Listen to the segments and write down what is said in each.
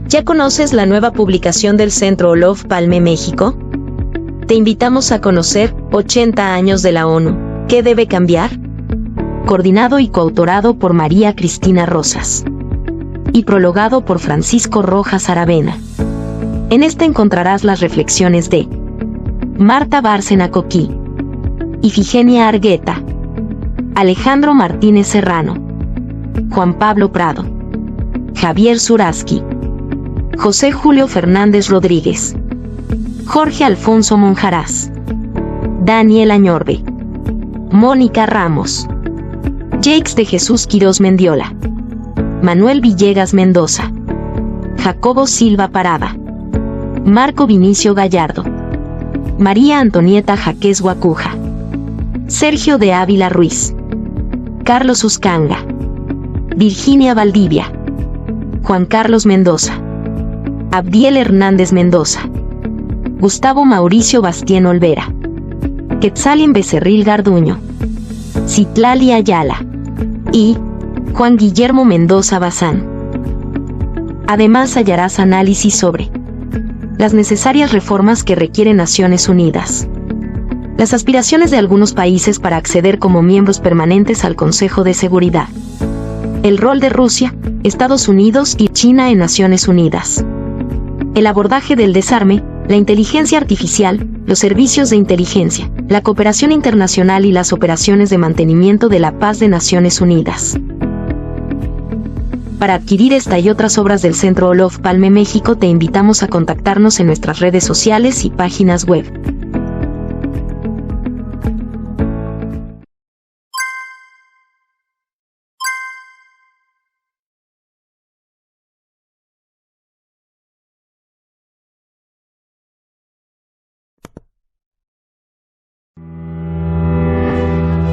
¿Ya conoces la nueva publicación del Centro Olof Palme México? Te invitamos a conocer 80 años de la ONU. ¿Qué debe cambiar? Coordinado y coautorado por María Cristina Rosas. Y prologado por Francisco Rojas Aravena. En este encontrarás las reflexiones de Marta Bárcena Coquí, Ifigenia Argueta, Alejandro Martínez Serrano, Juan Pablo Prado, Javier Zuraski, José Julio Fernández Rodríguez, Jorge Alfonso Monjarás, Daniel Añorbe, Mónica Ramos, Jakes de Jesús Quirós Mendiola, Manuel Villegas Mendoza, Jacobo Silva Parada, Marco Vinicio Gallardo, María Antonieta Jaquez Guacuja, Sergio de Ávila Ruiz, Carlos Uscanga, Virginia Valdivia, Juan Carlos Mendoza, Abdiel Hernández Mendoza, Gustavo Mauricio Bastien Olvera, Quetzalín Becerril Garduño, Citlali Ayala y Juan Guillermo Mendoza Bazán. Además hallarás análisis sobre las necesarias reformas que requieren Naciones Unidas, las aspiraciones de algunos países para acceder como miembros permanentes al Consejo de Seguridad, el rol de Rusia, Estados Unidos y China en Naciones Unidas, el abordaje del desarme, la inteligencia artificial, los servicios de inteligencia, la cooperación internacional y las operaciones de mantenimiento de la paz de Naciones Unidas. Para adquirir esta y otras obras del Centro Olof Palme México te invitamos a contactarnos en nuestras redes sociales y páginas web.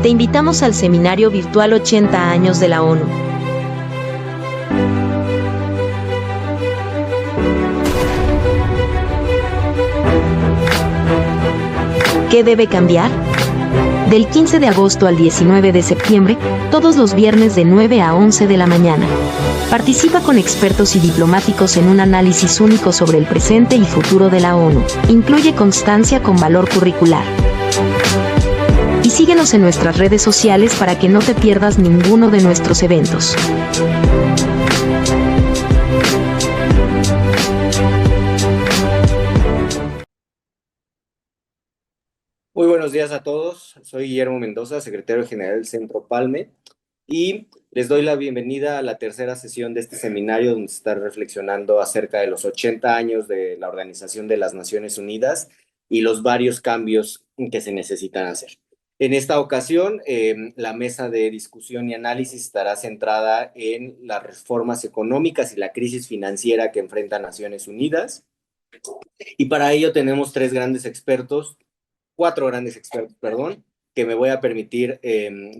Te invitamos al seminario virtual 80 años de la ONU. ¿Qué debe cambiar? Del 15 de agosto al 19 de septiembre, todos los viernes de 9 a 11 de la mañana. Participa con expertos y diplomáticos en un análisis único sobre el presente y futuro de la ONU. Incluye constancia con valor curricular. Y síguenos en nuestras redes sociales para que no te pierdas ninguno de nuestros eventos. Muy buenos días a todos, soy Guillermo Mendoza, secretario general del Centro Palme, y les doy la bienvenida a la tercera sesión de este seminario donde se está reflexionando acerca de los 80 años de la Organización de las Naciones Unidas y los varios cambios que se necesitan hacer. En esta ocasión, la mesa de discusión y análisis estará centrada en las reformas económicas y la crisis financiera que enfrenta Naciones Unidas, y para ello tenemos cuatro grandes expertos, que me voy a permitir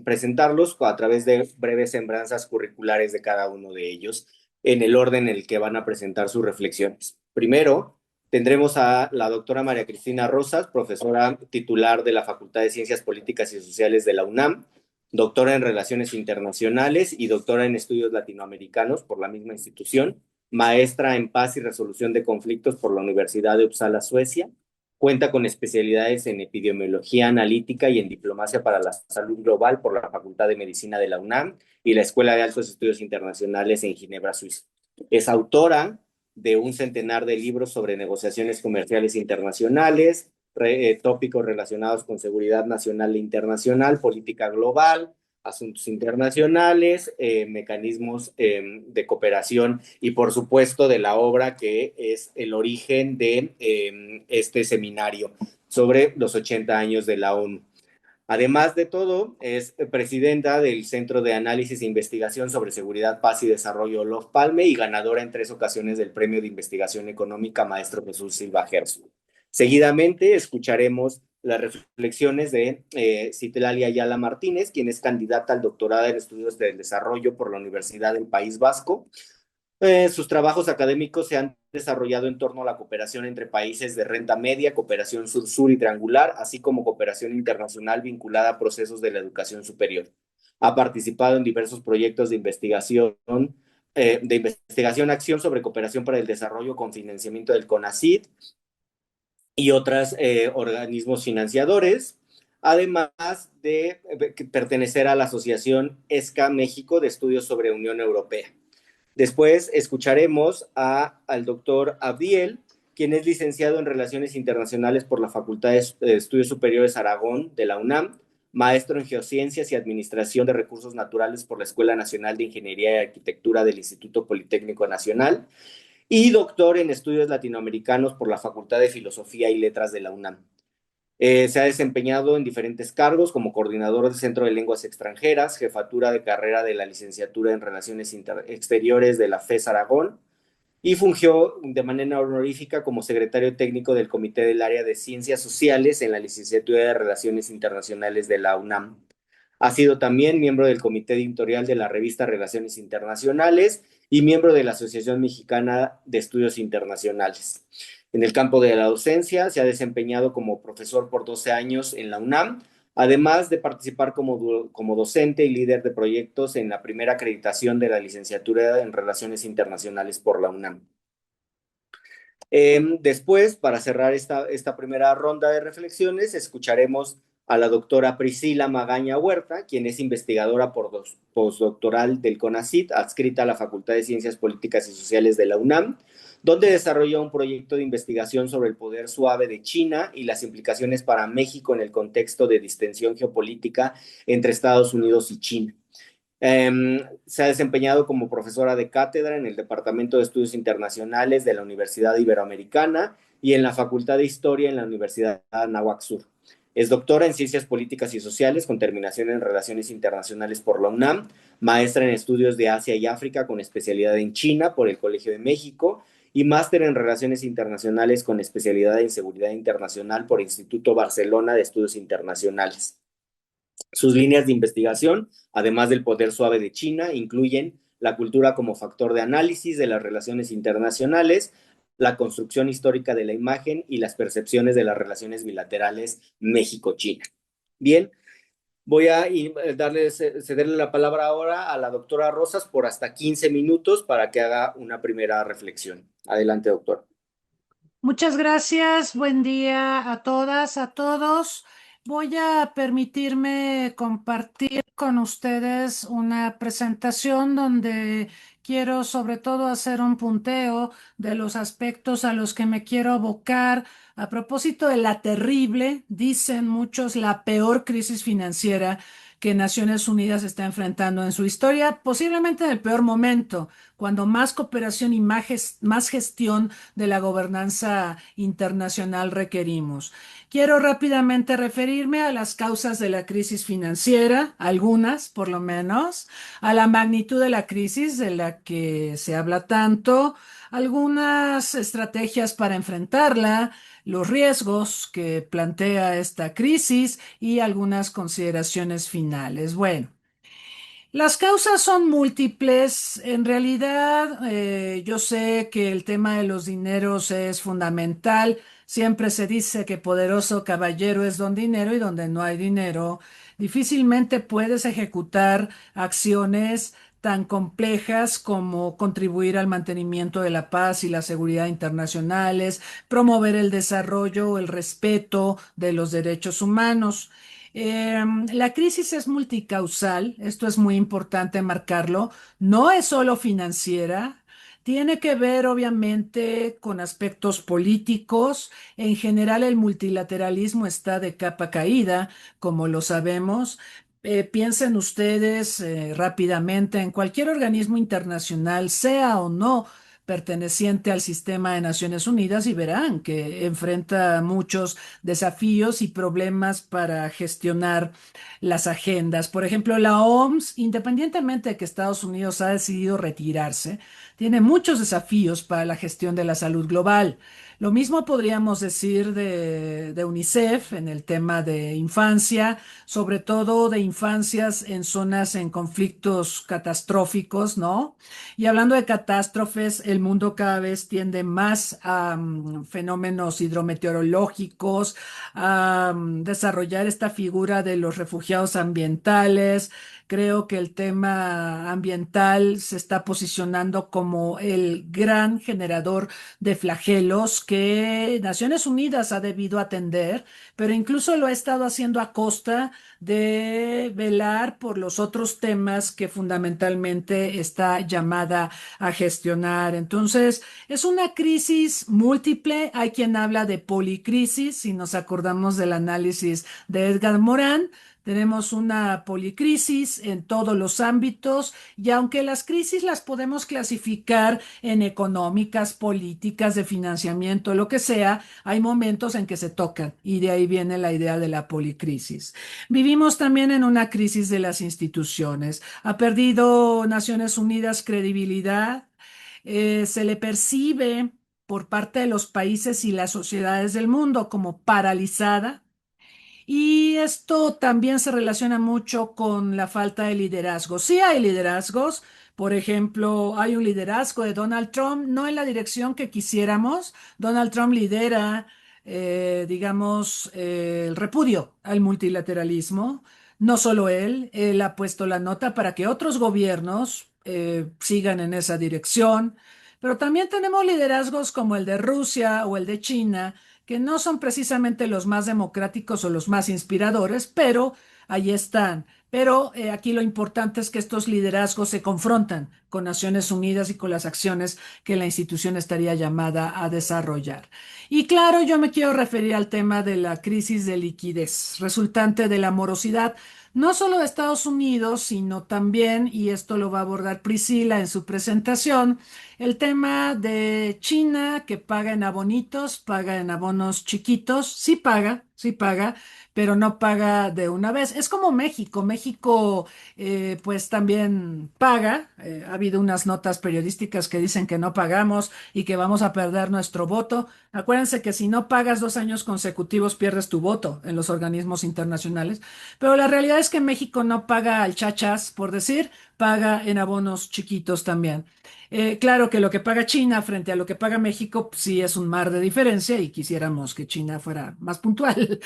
presentarlos a través de breves semblanzas curriculares de cada uno de ellos, en el orden en el que van a presentar sus reflexiones. Primero, tendremos a la doctora María Cristina Rosas, profesora titular de la Facultad de Ciencias Políticas y Sociales de la UNAM, doctora en Relaciones Internacionales y doctora en Estudios Latinoamericanos por la misma institución, maestra en Paz y Resolución de Conflictos por la Universidad de Uppsala, Suecia. Cuenta con especialidades en epidemiología analítica y en diplomacia para la salud global por la Facultad de Medicina de la UNAM y la Escuela de Altos Estudios Internacionales en Ginebra, Suiza. Es autora de un centenar de libros sobre negociaciones comerciales internacionales, tópicos relacionados con seguridad nacional e internacional, política global, asuntos internacionales, mecanismos de cooperación y, por supuesto, de la obra que es el origen de este seminario sobre los 80 años de la ONU. Además de todo, es presidenta del Centro de Análisis e Investigación sobre Seguridad, Paz y Desarrollo Olof Palme y ganadora en 3 ocasiones del Premio de Investigación Económica Maestro Jesús Silva Herzog. Seguidamente escucharemos las reflexiones de Citlali Ayala Martínez, quien es candidata al doctorado en Estudios del Desarrollo por la Universidad del País Vasco. Sus trabajos académicos se han desarrollado en torno a la cooperación entre países de renta media, cooperación sur-sur y triangular, así como cooperación internacional vinculada a procesos de la educación superior. Ha participado en diversos proyectos de investigación de investigación, acción sobre cooperación para el desarrollo con financiamiento del CONACYT y otros organismos financiadores, además de pertenecer a la Asociación ESCA México de Estudios sobre Unión Europea. Después escucharemos al doctor Abdiel, quien es licenciado en Relaciones Internacionales por la Facultad de Estudios Superiores Aragón de la UNAM, maestro en Geociencias y Administración de Recursos Naturales por la Escuela Nacional de Ingeniería y Arquitectura del Instituto Politécnico Nacional y doctor en Estudios Latinoamericanos por la Facultad de Filosofía y Letras de la UNAM. Se ha desempeñado en diferentes cargos como coordinador del Centro de Lenguas Extranjeras, jefatura de carrera de la licenciatura en Relaciones Exteriores de la FES Aragón y fungió de manera honorífica como secretario técnico del Comité del Área de Ciencias Sociales en la licenciatura de Relaciones Internacionales de la UNAM. Ha sido también miembro del comité editorial de la revista Relaciones Internacionales y miembro de la Asociación Mexicana de Estudios Internacionales. En el campo de la docencia se ha desempeñado como profesor por 12 años en la UNAM, además de participar como docente y líder de proyectos en la primera acreditación de la licenciatura en Relaciones Internacionales por la UNAM. Después, para cerrar esta primera ronda de reflexiones, escucharemos a la doctora Priscila Magaña Huerta, quien es investigadora postdoctoral del CONACYT, adscrita a la Facultad de Ciencias Políticas y Sociales de la UNAM, donde desarrolla un proyecto de investigación sobre el poder suave de China y las implicaciones para México en el contexto de distensión geopolítica entre Estados Unidos y China. Se ha desempeñado como profesora de cátedra en el Departamento de Estudios Internacionales de la Universidad Iberoamericana y en la Facultad de Historia en la Universidad Anáhuac Sur. Es doctora en Ciencias Políticas y Sociales con terminación en Relaciones Internacionales por la UNAM, maestra en Estudios de Asia y África con especialidad en China por el Colegio de México y máster en Relaciones Internacionales con especialidad en Seguridad Internacional por Instituto Barcelona de Estudios Internacionales. Sus líneas de investigación, además del poder suave de China, incluyen la cultura como factor de análisis de las relaciones internacionales, la construcción histórica de la imagen y las percepciones de las relaciones bilaterales México-China. Bien, voy a cederle la palabra ahora a la doctora Rosas por hasta 15 minutos para que haga una primera reflexión. Adelante, doctora. Muchas gracias, buen día a todas, a todos. Voy a permitirme compartir con ustedes una presentación donde quiero sobre todo hacer un punteo de los aspectos a los que me quiero abocar a propósito de la terrible, dicen muchos, la peor crisis financiera que Naciones Unidas está enfrentando en su historia, posiblemente en el peor momento, cuando más cooperación y más gestión de la gobernanza internacional requerimos. Quiero rápidamente referirme a las causas de la crisis financiera, algunas por lo menos, a la magnitud de la crisis de la que se habla tanto, algunas estrategias para enfrentarla, los riesgos que plantea esta crisis y algunas consideraciones finales. Bueno. Las causas son múltiples. En realidad, yo sé que el tema de los dineros es fundamental. Siempre se dice que poderoso caballero es don dinero y donde no hay dinero, difícilmente puedes ejecutar acciones tan complejas como contribuir al mantenimiento de la paz y la seguridad internacionales, promover el desarrollo o el respeto de los derechos humanos. La crisis es multicausal, esto es muy importante marcarlo, no es solo financiera, tiene que ver obviamente con aspectos políticos. En general el multilateralismo está de capa caída, como lo sabemos. Piensen ustedes rápidamente en cualquier organismo internacional, sea o no perteneciente al sistema de Naciones Unidas, y verán que enfrenta muchos desafíos y problemas para gestionar las agendas. Por ejemplo, la OMS, independientemente de que Estados Unidos ha decidido retirarse, tiene muchos desafíos para la gestión de la salud global. Lo mismo podríamos decir de UNICEF en el tema de infancia, sobre todo de infancias en zonas en conflictos catastróficos, ¿no? Y hablando de catástrofes, el mundo cada vez tiende más a fenómenos hidrometeorológicos, a desarrollar esta figura de los refugiados ambientales. Creo que el tema ambiental se está posicionando como el gran generador de flagelos que Naciones Unidas ha debido atender, pero incluso lo ha estado haciendo a costa de velar por los otros temas que fundamentalmente está llamada a gestionar. Entonces, es una crisis múltiple. Hay quien habla de policrisis, si nos acordamos del análisis de Edgar Morin. Tenemos una policrisis en todos los ámbitos y aunque las crisis las podemos clasificar en económicas, políticas, de financiamiento, lo que sea, hay momentos en que se tocan y de ahí viene la idea de la policrisis. Vivimos también en una crisis de las instituciones. Ha perdido Naciones Unidas credibilidad, se le percibe por parte de los países y las sociedades del mundo como paralizada y esto también se relaciona mucho con la falta de liderazgo. Sí hay liderazgos, por ejemplo, hay un liderazgo de Donald Trump, no en la dirección que quisiéramos. Donald Trump lidera, digamos, el repudio al multilateralismo. No solo él ha puesto la nota para que otros gobiernos sigan en esa dirección, pero también tenemos liderazgos como el de Rusia o el de China que no son precisamente los más democráticos o los más inspiradores, pero ahí están. Pero aquí lo importante es que estos liderazgos se confrontan con Naciones Unidas y con las acciones que la institución estaría llamada a desarrollar. Y claro, yo me quiero referir al tema de la crisis de liquidez resultante de la morosidad, no solo de Estados Unidos, sino también, y esto lo va a abordar Priscila en su presentación, el tema de China que paga en abonitos, paga en abonos chiquitos, sí paga, pero no paga de una vez. Es como México. México pues también paga. Ha habido unas notas periodísticas que dicen que no pagamos y que vamos a perder nuestro voto. Acuérdense que si no pagas 2 años consecutivos pierdes tu voto en los organismos internacionales. Pero la realidad es que México no paga al chachas, por decir, paga en abonos chiquitos también. Claro que lo que paga China frente a lo que paga México, pues, sí es un mar de diferencia y quisiéramos que China fuera más puntual.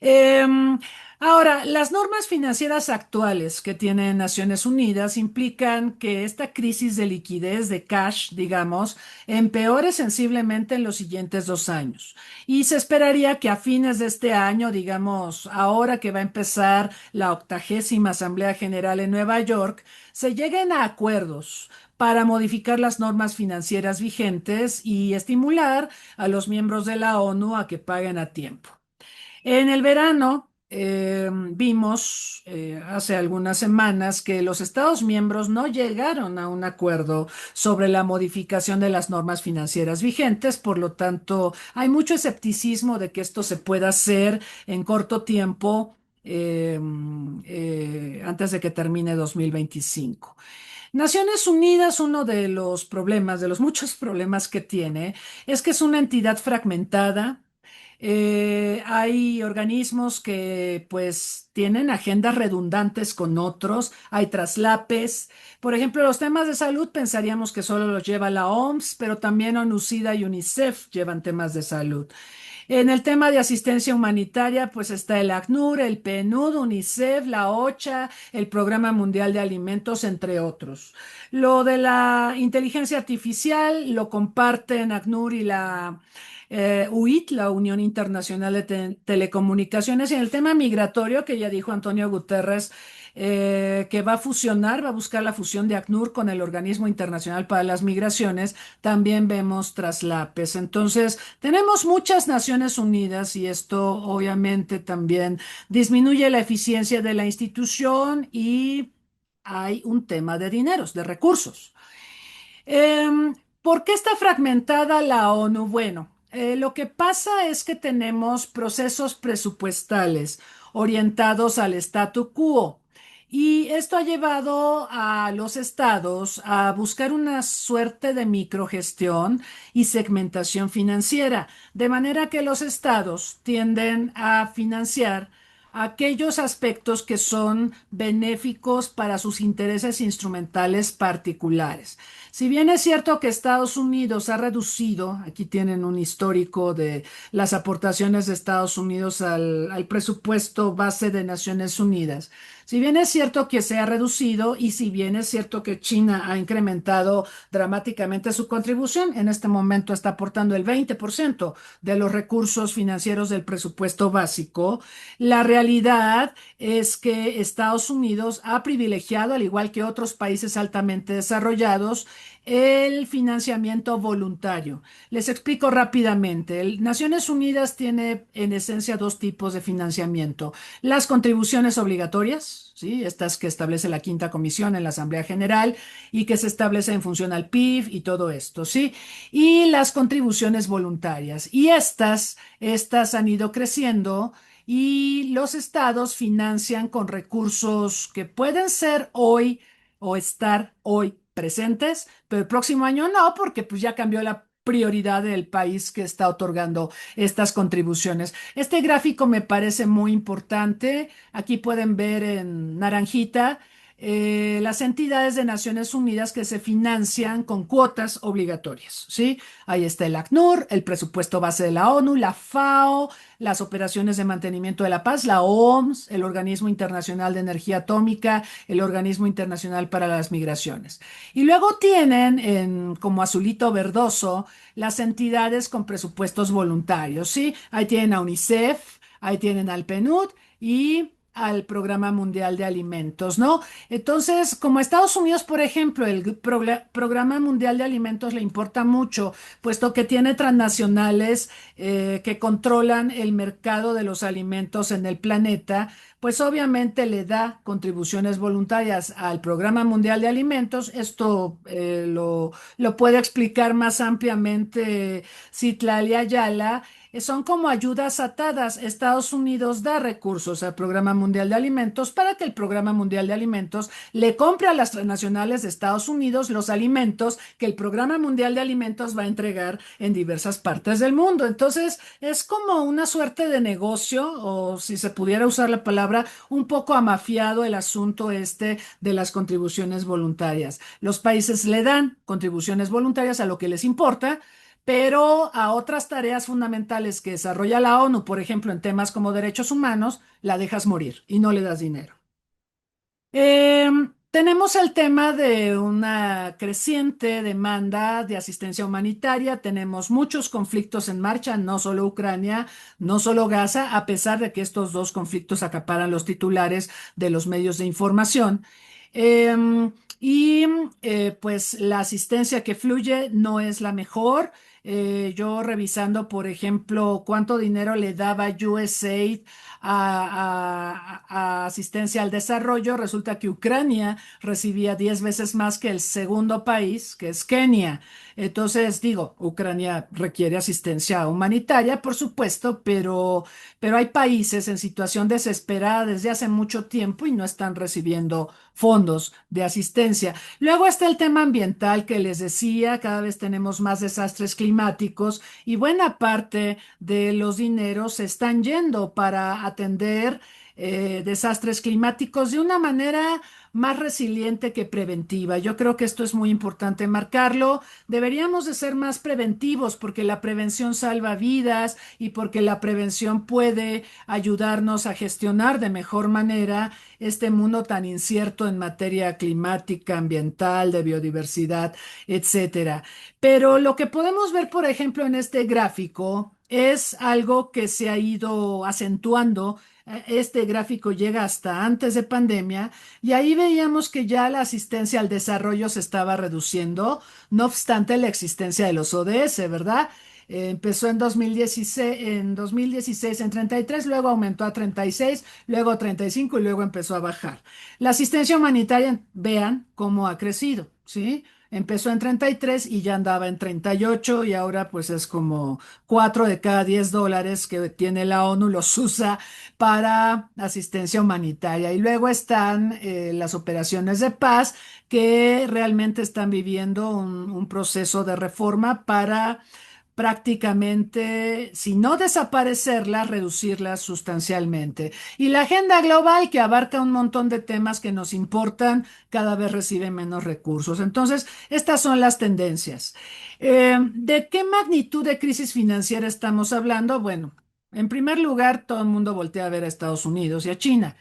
Em, Ahora, las normas financieras actuales que tienen Naciones Unidas implican que esta crisis de liquidez, de cash, digamos, empeore sensiblemente en los siguientes 2 años. Y se esperaría que a fines de este año, digamos, ahora que va a empezar la 80ª Asamblea General en Nueva York, se lleguen a acuerdos para modificar las normas financieras vigentes y estimular a los miembros de la ONU a que paguen a tiempo. En el verano vimos hace algunas semanas que los Estados miembros no llegaron a un acuerdo sobre la modificación de las normas financieras vigentes, por lo tanto hay mucho escepticismo de que esto se pueda hacer en corto tiempo antes de que termine 2025. Naciones Unidas, uno de los problemas, de los muchos problemas que tiene, es que es una entidad fragmentada. Hay organismos que pues tienen agendas redundantes con otros, hay traslapes. Por ejemplo, los temas de salud pensaríamos que solo los lleva la OMS, pero también ONUCIDA y UNICEF llevan temas de salud. En el tema de asistencia humanitaria, pues está el ACNUR, el PNUD, UNICEF, la OCHA, el Programa Mundial de Alimentos, entre otros. Lo de la inteligencia artificial lo comparten ACNUR y la UIT, la Unión Internacional de Telecomunicaciones, y en el tema migratorio, que ya dijo Antonio Guterres, que va a fusionar, va a buscar la fusión de ACNUR con el Organismo Internacional para las Migraciones, también vemos traslapes. Entonces, tenemos muchas Naciones Unidas y esto obviamente también disminuye la eficiencia de la institución y hay un tema de dineros, de recursos. ¿Por qué está fragmentada la ONU? Bueno, lo que pasa es que tenemos procesos presupuestales orientados al statu quo Y esto ha llevado a los estados a buscar una suerte de microgestión y segmentación financiera, de manera que los estados tienden a financiar aquellos aspectos que son benéficos para sus intereses instrumentales particulares. Si bien es cierto que Estados Unidos ha reducido, aquí tienen un histórico de las aportaciones de Estados Unidos al presupuesto base de Naciones Unidas, si bien es cierto que se ha reducido y si bien es cierto que China ha incrementado dramáticamente su contribución, en este momento está aportando el 20% de los recursos financieros del presupuesto básico, la realidad es que Estados Unidos ha privilegiado, al igual que otros países altamente desarrollados, el financiamiento voluntario. Les explico rápidamente. Naciones Unidas tiene en esencia dos tipos de financiamiento: las contribuciones obligatorias, ¿sí? Estas que establece la Quinta Comisión en la Asamblea General y que se establece en función al PIB y todo esto, ¿sí? Y las contribuciones voluntarias. Y estas han ido creciendo y los estados financian con recursos que pueden ser hoy o estar hoy presentes, pero el próximo año no, porque pues ya cambió la prioridad del país que está otorgando estas contribuciones. Este gráfico me parece muy importante. Aquí pueden ver en naranjita las entidades de Naciones Unidas que se financian con cuotas obligatorias, ¿sí? Ahí está el ACNUR, el presupuesto base de la ONU, la FAO, las operaciones de mantenimiento de la paz, la OMS, el Organismo Internacional de Energía Atómica, el Organismo Internacional para las Migraciones. Y luego tienen como azulito verdoso las entidades con presupuestos voluntarios, ¿sí? Ahí tienen a UNICEF, ahí tienen al PNUD y al Programa Mundial de Alimentos, ¿no? Entonces, como a Estados Unidos, por ejemplo, el Programa Mundial de Alimentos le importa mucho, puesto que tiene transnacionales que controlan el mercado de los alimentos en el planeta, pues obviamente le da contribuciones voluntarias al Programa Mundial de Alimentos. Esto lo puede explicar más ampliamente Citlali Ayala. Son como ayudas atadas. Estados Unidos da recursos al Programa Mundial de Alimentos para que el Programa Mundial de Alimentos le compre a las transnacionales de Estados Unidos los alimentos que el Programa Mundial de Alimentos va a entregar en diversas partes del mundo. Entonces, es como una suerte de negocio, o si se pudiera usar la palabra, un poco amafiado el asunto este de las contribuciones voluntarias. Los países le dan contribuciones voluntarias a lo que les importa, pero a otras tareas fundamentales que desarrolla la ONU, por ejemplo, en temas como derechos humanos, la dejas morir y no le das dinero. Tenemos el tema de una creciente demanda de asistencia humanitaria. Tenemos muchos conflictos en marcha, no solo Ucrania, no solo Gaza, a pesar de que estos dos conflictos acaparan los titulares de los medios de información. Y pues la asistencia que fluye no es la mejor. Yo revisando, por ejemplo, cuánto dinero le daba USAID a asistencia al desarrollo, resulta que Ucrania recibía 10 veces más que el segundo país, que es Kenia. Entonces, digo, Ucrania requiere asistencia humanitaria, por supuesto, pero hay países en situación desesperada desde hace mucho tiempo y no están recibiendo fondos de asistencia. Luego está el tema ambiental que les decía, cada vez tenemos más desastres climáticos y buena parte de los dineros se están yendo para atender desastres climáticos de una manera más resiliente que preventiva. Yo creo que esto es muy importante marcarlo. Deberíamos de ser más preventivos porque la prevención salva vidas y porque la prevención puede ayudarnos a gestionar de mejor manera este mundo tan incierto en materia climática, ambiental, de biodiversidad, etcétera. Pero lo que podemos ver, por ejemplo, en este gráfico es algo que se ha ido acentuando. Este gráfico llega hasta antes de pandemia y ahí veíamos que ya la asistencia al desarrollo se estaba reduciendo, no obstante la existencia de los ODS, ¿verdad? Empezó en 2016 en 33, luego aumentó a 36, luego a 35 y luego empezó a bajar. La asistencia humanitaria, vean cómo ha crecido, ¿sí? Empezó en 33 y ya andaba en 38 y ahora pues es como 4 de cada 10 dólares que tiene la ONU los usa para asistencia humanitaria. Y luego están las operaciones de paz que realmente están viviendo un proceso de reforma para prácticamente, si no desaparecerlas, reducirlas sustancialmente. Y la agenda global, que abarca un montón de temas que nos importan, cada vez recibe menos recursos. Entonces, estas son las tendencias. ¿De qué magnitud de crisis financiera estamos hablando? Bueno, en primer lugar, todo el mundo voltea a ver a Estados Unidos y a China.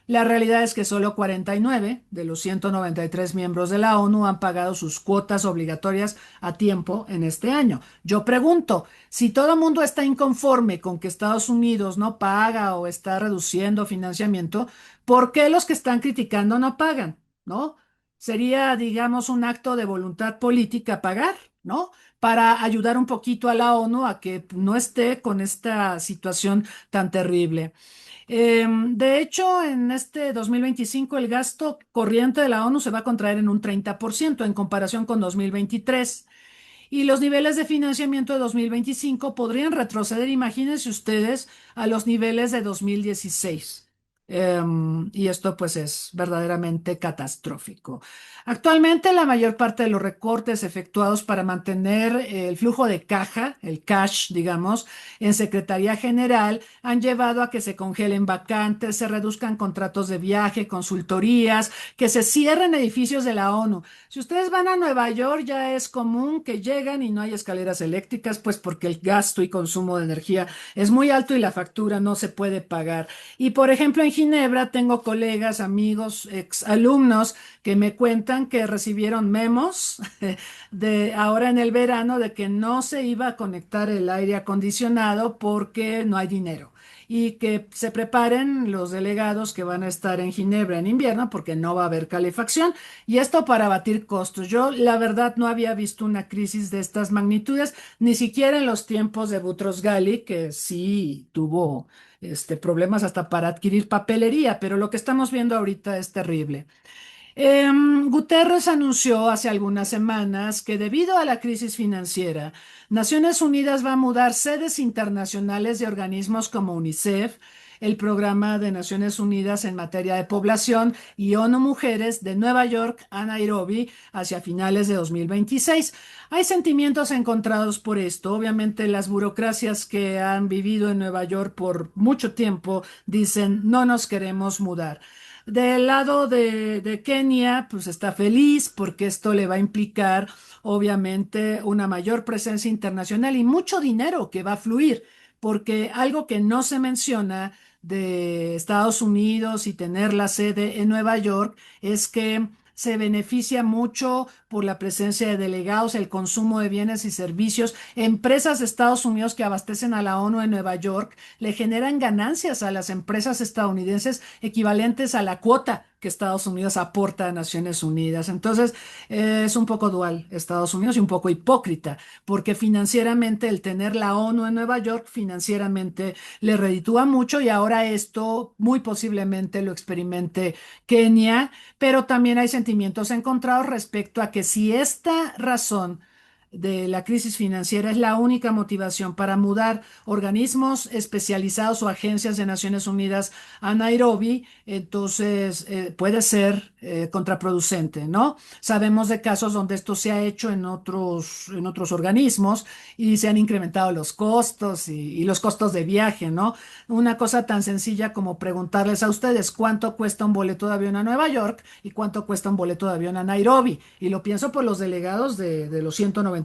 La realidad es que solo 49 de los 193 miembros de la ONU han pagado sus cuotas obligatorias a tiempo en este año. Yo pregunto, si todo el mundo está inconforme con que Estados Unidos no paga o está reduciendo financiamiento, ¿por qué los que están criticando no pagan? ¿No? Sería, digamos, un acto de voluntad política pagar, ¿no? Para ayudar un poquito a la ONU a que no esté con esta situación tan terrible. De hecho, en este 2025 el gasto corriente de la ONU se va a contraer en un 30% en comparación con 2023. Y los niveles de financiamiento de 2025 podrían retroceder, imagínense ustedes, a los niveles de 2016. Y esto pues es verdaderamente catastrófico. Actualmente la mayor parte de los recortes efectuados para mantener el flujo de caja, el cash, digamos, en Secretaría General han llevado a que se congelen vacantes, se reduzcan contratos de viaje, consultorías, que se cierren edificios de la ONU. Si ustedes van a Nueva York, ya es común que llegan y no hay escaleras eléctricas, pues porque el gasto y consumo de energía es muy alto y la factura no se puede pagar. Y por ejemplo, en Ginebra tengo colegas, amigos, ex alumnos que me cuentan que recibieron memos de ahora en el verano de que no se iba a conectar el aire acondicionado porque no hay dinero y que se preparen los delegados que van a estar en Ginebra en invierno porque no va a haber calefacción y esto para abatir costos. Yo la verdad no había visto una crisis de estas magnitudes, ni siquiera en los tiempos de Boutros Ghali, que sí tuvo problemas hasta para adquirir papelería, pero lo que estamos viendo ahorita es terrible. Guterres anunció hace algunas semanas que debido a la crisis financiera, Naciones Unidas va a mudar sedes internacionales de organismos como UNICEF, el Programa de Naciones Unidas en materia de población y ONU Mujeres de Nueva York a Nairobi hacia finales de 2026. Hay sentimientos encontrados por esto. Obviamente las burocracias que han vivido en Nueva York por mucho tiempo dicen no nos queremos mudar. Del lado de Kenia, pues está feliz porque esto le va a implicar, obviamente, una mayor presencia internacional y mucho dinero que va a fluir, porque algo que no se menciona de Estados Unidos y tener la sede en Nueva York es que se beneficia mucho por la presencia de delegados, el consumo de bienes y servicios. Empresas de Estados Unidos que abastecen a la ONU en Nueva York le generan ganancias a las empresas estadounidenses equivalentes a la cuota que Estados Unidos aporta a Naciones Unidas. Entonces, es un poco dual Estados Unidos y un poco hipócrita, porque financieramente el tener la ONU en Nueva York financieramente le reditúa mucho y ahora esto muy posiblemente lo experimente Kenia, pero también hay sentimientos encontrados respecto a que si esta razón de la crisis financiera es la única motivación para mudar organismos especializados o agencias de Naciones Unidas a Nairobi, entonces puede ser contraproducente, ¿no? Sabemos de casos donde esto se ha hecho en otros organismos y se han incrementado los costos y los costos de viaje, ¿no? Una cosa tan sencilla como preguntarles a ustedes cuánto cuesta un boleto de avión a Nueva York y cuánto cuesta un boleto de avión a Nairobi. Y lo pienso por los delegados de los 193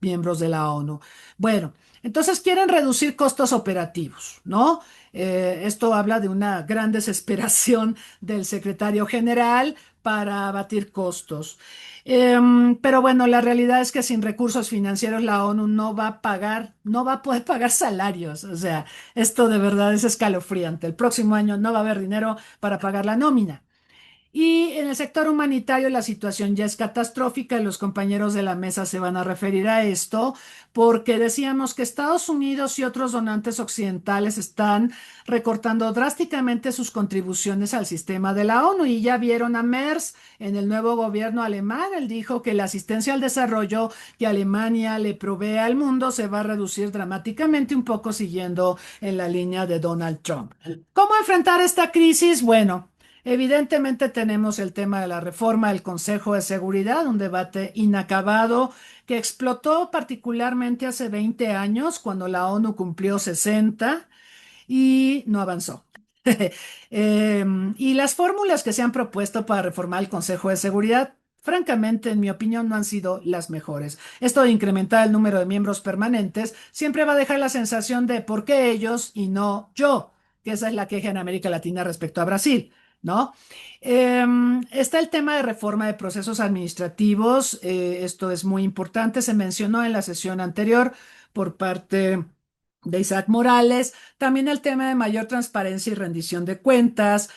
miembros de la ONU. Bueno, entonces quieren reducir costos operativos, ¿no? Esto habla de una gran desesperación del secretario general para abatir costos. Pero bueno, la realidad es que sin recursos financieros la ONU no va a pagar, no va a poder pagar salarios. O sea, esto de verdad es escalofriante. El próximo año no va a haber dinero para pagar la nómina. Y en el sector humanitario la situación ya es catastrófica y los compañeros de la mesa se van a referir a esto porque decíamos que Estados Unidos y otros donantes occidentales están recortando drásticamente sus contribuciones al sistema de la ONU y ya vieron a Merz en el nuevo gobierno alemán. Él dijo que la asistencia al desarrollo que Alemania le provee al mundo se va a reducir dramáticamente, un poco siguiendo en la línea de Donald Trump. ¿Cómo enfrentar esta crisis? Bueno. Evidentemente tenemos el tema de la reforma del Consejo de Seguridad, un debate inacabado que explotó particularmente hace 20 años, cuando la ONU cumplió 60 y no avanzó. Y las fórmulas que se han propuesto para reformar el Consejo de Seguridad, francamente, en mi opinión, no han sido las mejores. Esto de incrementar el número de miembros permanentes siempre va a dejar la sensación de por qué ellos y no yo, que esa es la queja en América Latina respecto a Brasil. ¿No? Está el tema de reforma de procesos administrativos. Esto es muy importante. Se mencionó en la sesión anterior por parte de Isaac Morales. También el tema de mayor transparencia y rendición de cuentas,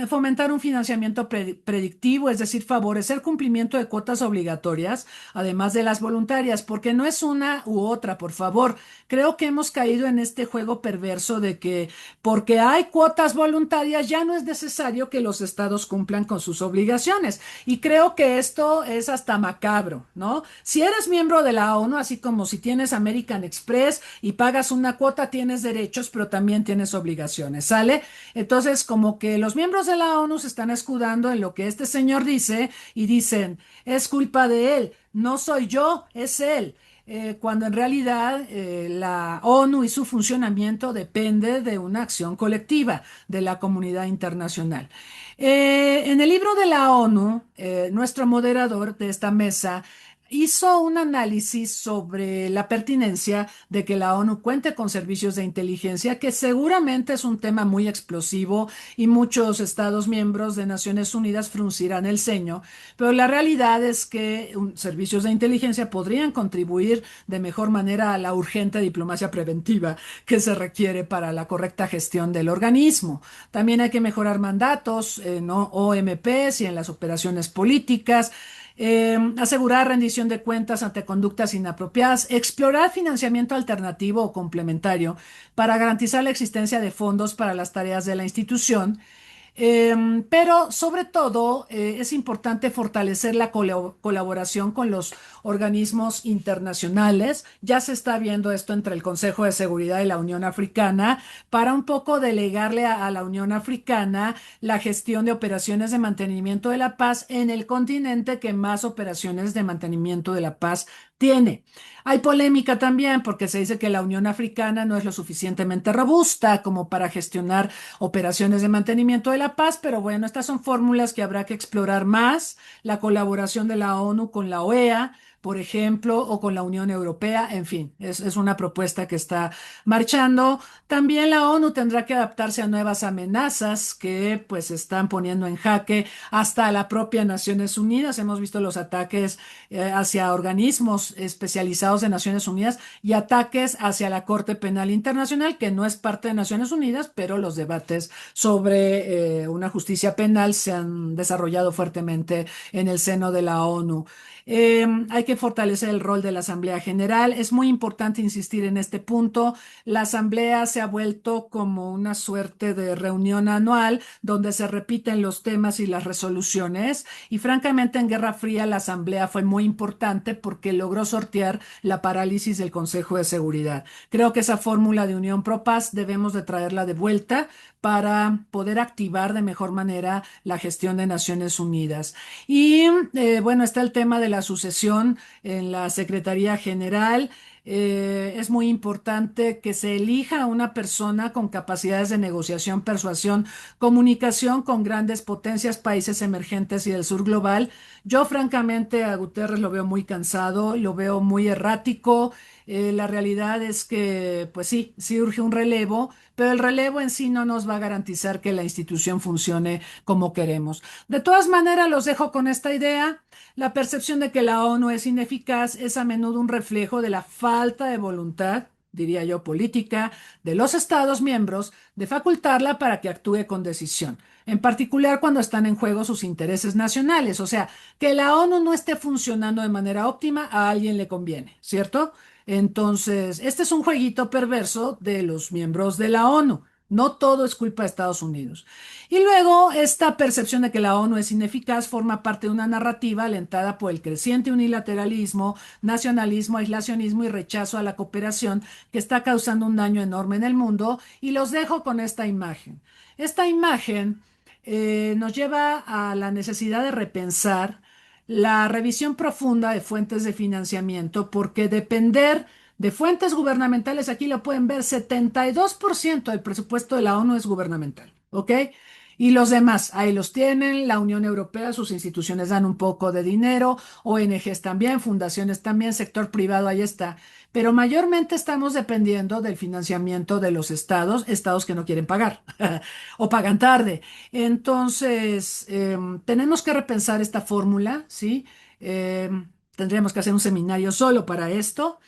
fomentar un financiamiento predictivo, es decir, favorecer cumplimiento de cuotas obligatorias, además de las voluntarias, porque no es una u otra, por favor. Creo que hemos caído en este juego perverso de que porque hay cuotas voluntarias ya no es necesario que los estados cumplan con sus obligaciones. Y creo que esto es hasta macabro, ¿no? Si eres miembro de la ONU, así como si tienes American Express y pagas una cuota, tienes derechos, pero también tienes obligaciones, ¿sale? Entonces, como que los miembros de la ONU se están escudando en lo que este señor dice y dicen, es culpa de él, no soy yo, es él. Cuando en realidad la ONU y su funcionamiento depende de una acción colectiva de la comunidad internacional. En el libro de la ONU, nuestro moderador de esta mesa hizo un análisis sobre la pertinencia de que la ONU cuente con servicios de inteligencia, que seguramente es un tema muy explosivo y muchos estados miembros de Naciones Unidas fruncirán el ceño, pero la realidad es que servicios de inteligencia podrían contribuir de mejor manera a la urgente diplomacia preventiva que se requiere para la correcta gestión del organismo. También hay que mejorar mandatos, ¿no? OMPs y en las operaciones políticas. Asegurar rendición de cuentas ante conductas inapropiadas, explorar financiamiento alternativo o complementario para garantizar la existencia de fondos para las tareas de la institución. Pero sobre todo es importante fortalecer la colaboración con los organismos internacionales. Ya se está viendo esto entre el Consejo de Seguridad y la Unión Africana para un poco delegarle a la Unión Africana la gestión de operaciones de mantenimiento de la paz en el continente que más operaciones de mantenimiento de la paz tiene. Hay polémica también porque se dice que la Unión Africana no es lo suficientemente robusta como para gestionar operaciones de mantenimiento de la paz, pero bueno, estas son fórmulas que habrá que explorar más, la colaboración de la ONU con la OEA, por ejemplo, o con la Unión Europea, en fin, es una propuesta que está marchando. También la ONU tendrá que adaptarse a nuevas amenazas que pues están poniendo en jaque hasta la propia Naciones Unidas. Hemos visto los ataques hacia organismos especializados de Naciones Unidas y ataques hacia la Corte Penal Internacional, que no es parte de Naciones Unidas, pero los debates sobre una justicia penal se han desarrollado fuertemente en el seno de la ONU. Hay que fortalecer el rol de la Asamblea General. Es muy importante insistir en este punto. La Asamblea se ha vuelto como una suerte de reunión anual donde se repiten los temas y las resoluciones. Y francamente, en Guerra Fría la Asamblea fue muy importante porque logró sortear la parálisis del Consejo de Seguridad. Creo que esa fórmula de unión pro paz debemos de traerla de vuelta para poder activar de mejor manera la gestión de Naciones Unidas. Y bueno, está el tema de la sucesión en la Secretaría General. Es muy importante que se elija a una persona con capacidades de negociación, persuasión, comunicación con grandes potencias, países emergentes y del sur global. Yo francamente a Guterres lo veo muy cansado, lo veo muy errático. La realidad es que, pues sí, sí urge un relevo, pero el relevo en sí no nos va a garantizar que la institución funcione como queremos. De todas maneras, los dejo con esta idea. La percepción de que la ONU es ineficaz es a menudo un reflejo de la falta de voluntad diría yo, política de los Estados miembros de facultarla para que actúe con decisión, en particular cuando están en juego sus intereses nacionales. O sea, que la ONU no esté funcionando de manera óptima, a alguien le conviene, ¿cierto? Entonces, este es un jueguito perverso de los miembros de la ONU. No todo es culpa de Estados Unidos. Y luego, esta percepción de que la ONU es ineficaz forma parte de una narrativa alentada por el creciente unilateralismo, nacionalismo, aislacionismo y rechazo a la cooperación que está causando un daño enorme en el mundo. Y los dejo con esta imagen. Esta imagen nos lleva a la necesidad de repensar la revisión profunda de fuentes de financiamiento, porque depender de fuentes gubernamentales, aquí lo pueden ver, 72% del presupuesto de la ONU es gubernamental, ¿ok? Y los demás, ahí los tienen, la Unión Europea, sus instituciones dan un poco de dinero, ONGs también, fundaciones también, sector privado, ahí está. Pero mayormente estamos dependiendo del financiamiento de los estados, estados que no quieren pagar o pagan tarde. Entonces, tenemos que repensar esta fórmula, ¿sí? Tendríamos que hacer un seminario solo para esto.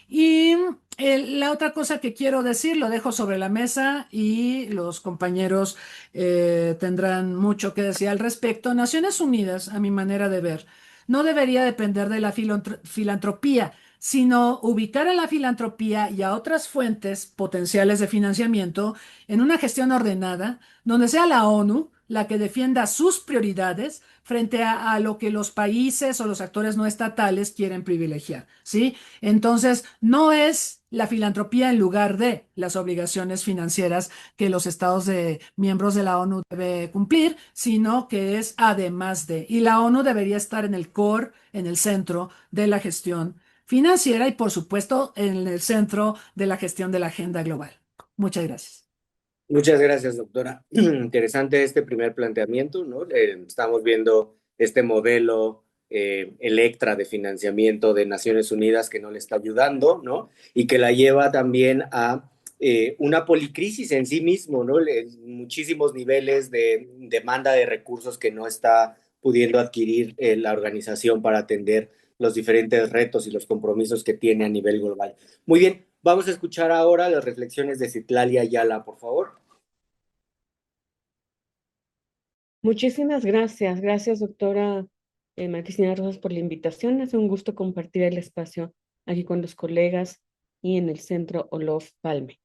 Y la otra cosa que quiero decir, lo dejo sobre la mesa y los compañeros tendrán mucho que decir al respecto. Naciones Unidas, a mi manera de ver, no debería depender de la filantropía, sino ubicar a la filantropía y a otras fuentes potenciales de financiamiento en una gestión ordenada, donde sea la ONU la que defienda sus prioridades frente a lo que los países o los actores no estatales quieren privilegiar, ¿sí? Entonces, no es la filantropía en lugar de las obligaciones financieras que los estados miembros de la ONU debe cumplir, sino que es además de. Y la ONU debería estar en el core, en el centro de la gestión financiera y, por supuesto, en el centro de la gestión de la agenda global. Muchas gracias. Muchas gracias, doctora. Interesante este primer planteamiento, ¿no? Estamos viendo este modelo Electra de financiamiento de Naciones Unidas que no le está ayudando, ¿no? Y que la lleva también a una policrisis en sí mismo, ¿no? Muchísimos niveles de demanda de recursos que no está pudiendo adquirir la organización para atender los diferentes retos y los compromisos que tiene a nivel global. Muy bien, vamos a escuchar ahora las reflexiones de Citlali Ayala, por favor. Muchísimas gracias. Gracias, doctora María Cristina Rosas, por la invitación. Es un gusto compartir el espacio aquí con los colegas y en el Centro Olof Palme.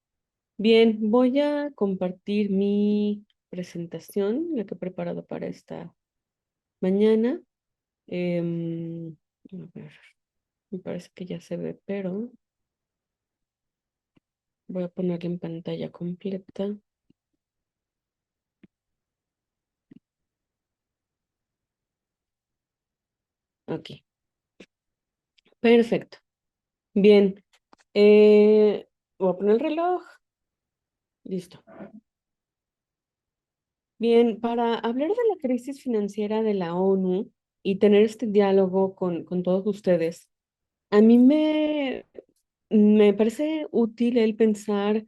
Bien, voy a compartir mi presentación, la que he preparado para esta mañana. A ver, me parece que ya se ve, pero voy a ponerla en pantalla completa. Aquí. Perfecto. Bien. Voy a poner el reloj. Listo. Bien, para hablar de la crisis financiera de la ONU y tener este diálogo con todos ustedes, a mí me parece útil el pensar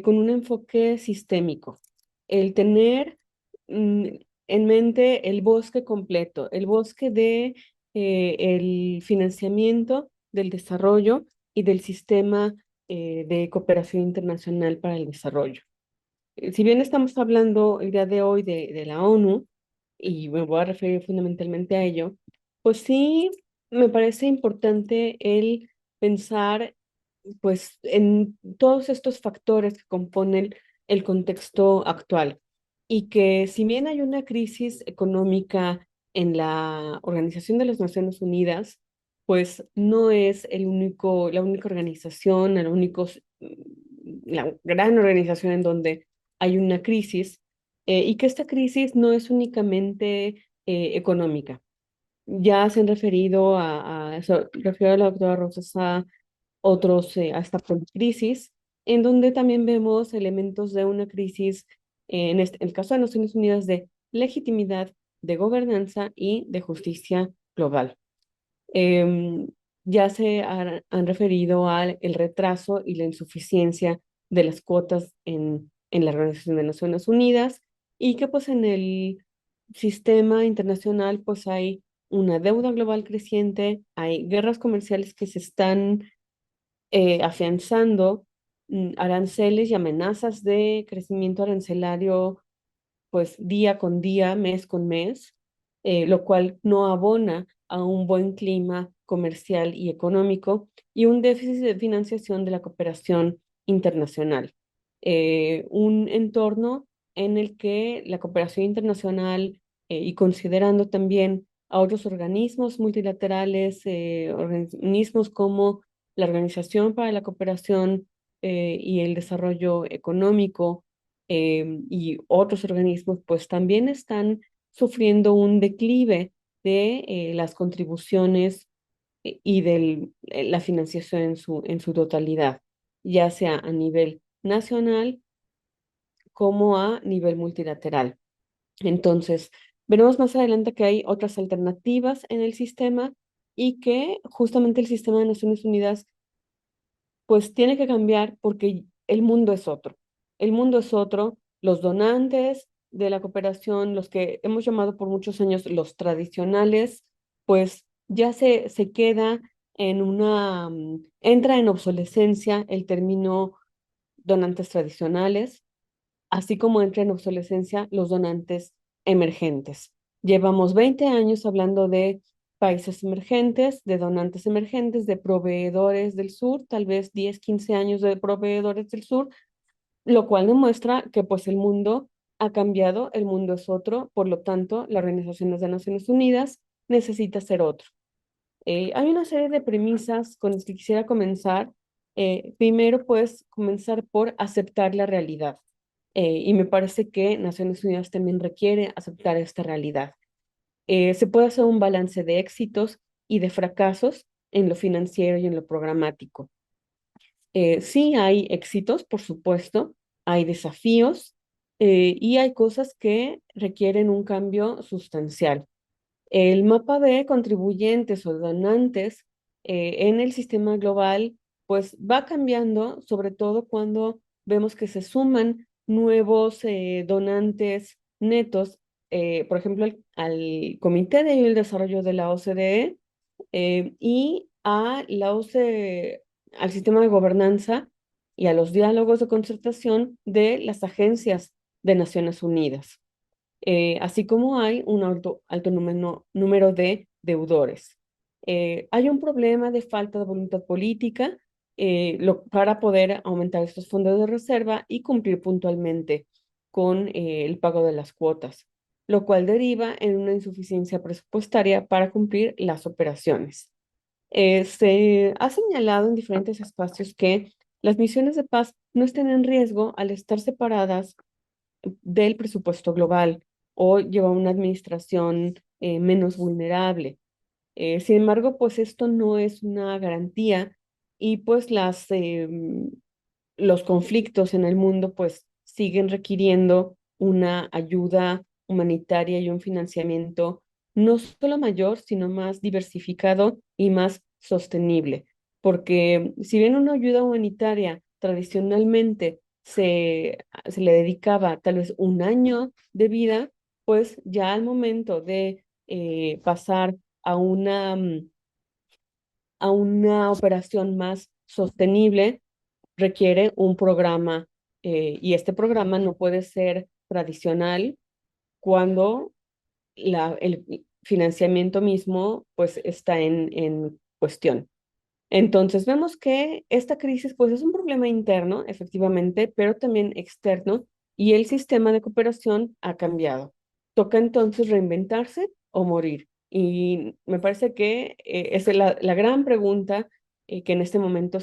con un enfoque sistémico, el tener en mente el bosque completo, el bosque de el financiamiento del desarrollo y del sistema de cooperación internacional para el desarrollo. Si bien estamos hablando el día de hoy de la ONU, y me voy a referir fundamentalmente a ello, pues sí me parece importante el pensar pues en todos estos factores que componen el contexto actual y que si bien hay una crisis económica en la Organización de las Naciones Unidas, pues no es la única organización, la gran organización en donde hay una crisis y que esta crisis no es únicamente económica. Ya se han referido a eso, refiero a la doctora Rosas a otros, a esta crisis, en donde también vemos elementos de una crisis, en el caso de Naciones Unidas, de legitimidad, de gobernanza y de justicia global. Em, ya se han referido al el retraso y la insuficiencia de las cuotas en la Organización de Naciones Unidas y que pues en el sistema internacional pues hay una deuda global creciente, hay guerras comerciales que se están afianzando aranceles y amenazas de crecimiento arancelario pues día con día, mes con mes, lo cual no abona a un buen clima comercial y económico y un déficit de financiación de la cooperación internacional. Un entorno en el que la cooperación internacional y considerando también a otros organismos multilaterales, organismos como la Organización para la Cooperación y el Desarrollo Económico, y otros organismos, pues también están sufriendo un declive de las contribuciones y de la financiación en su totalidad, ya sea a nivel nacional como a nivel multilateral. Entonces, veremos más adelante que hay otras alternativas en el sistema y que justamente el sistema de Naciones Unidas pues tiene que cambiar porque el mundo es otro. El mundo es otro. Los donantes de la cooperación, los que hemos llamado por muchos años los tradicionales, pues ya se queda en entra en obsolescencia el término donantes tradicionales, así como entra en obsolescencia los donantes emergentes. Llevamos 20 años hablando de países emergentes, de donantes emergentes, de proveedores del sur, tal vez 10, 15 años de proveedores del sur, lo cual demuestra que pues el mundo ha cambiado, el mundo es otro, por lo tanto, la Organización de las Naciones Unidas necesita ser otro. Hay una serie de premisas con las que quisiera comenzar. Primero, pues, comenzar por aceptar la realidad. Y me parece que Naciones Unidas también requiere aceptar esta realidad. Se puede hacer un balance de éxitos y de fracasos en lo financiero y en lo programático. Sí hay éxitos, por supuesto, hay desafíos y hay cosas que requieren un cambio sustancial. El mapa de contribuyentes o donantes en el sistema global, pues va cambiando, sobre todo cuando vemos que se suman nuevos donantes netos, por ejemplo, al Comité de Desarrollo de la OCDE y a la al sistema de gobernanza y a los diálogos de concertación de las agencias de Naciones Unidas, así como hay un alto número de deudores. Hay un problema de falta de voluntad política para poder aumentar estos fondos de reserva y cumplir puntualmente con el pago de las cuotas, lo cual deriva en una insuficiencia presupuestaria para cumplir las operaciones. Se ha señalado en diferentes espacios que las misiones de paz no están en riesgo al estar separadas del presupuesto global o lleva una administración menos vulnerable. Sin embargo, pues esto no es una garantía y pues los conflictos en el mundo pues siguen requiriendo una ayuda humanitaria y un financiamiento no solo mayor, sino más diversificado y más sostenible. Porque si bien una ayuda humanitaria tradicionalmente se le dedicaba tal vez un año de vida, pues ya al momento de pasar a a una operación más sostenible, requiere un programa y este programa no puede ser tradicional cuando el financiamiento mismo pues está en cuestión. Entonces vemos que esta crisis pues es un problema interno, efectivamente, pero también externo y el sistema de cooperación ha cambiado. Toca entonces reinventarse o morir. Y me parece que esa es la gran pregunta que en este momento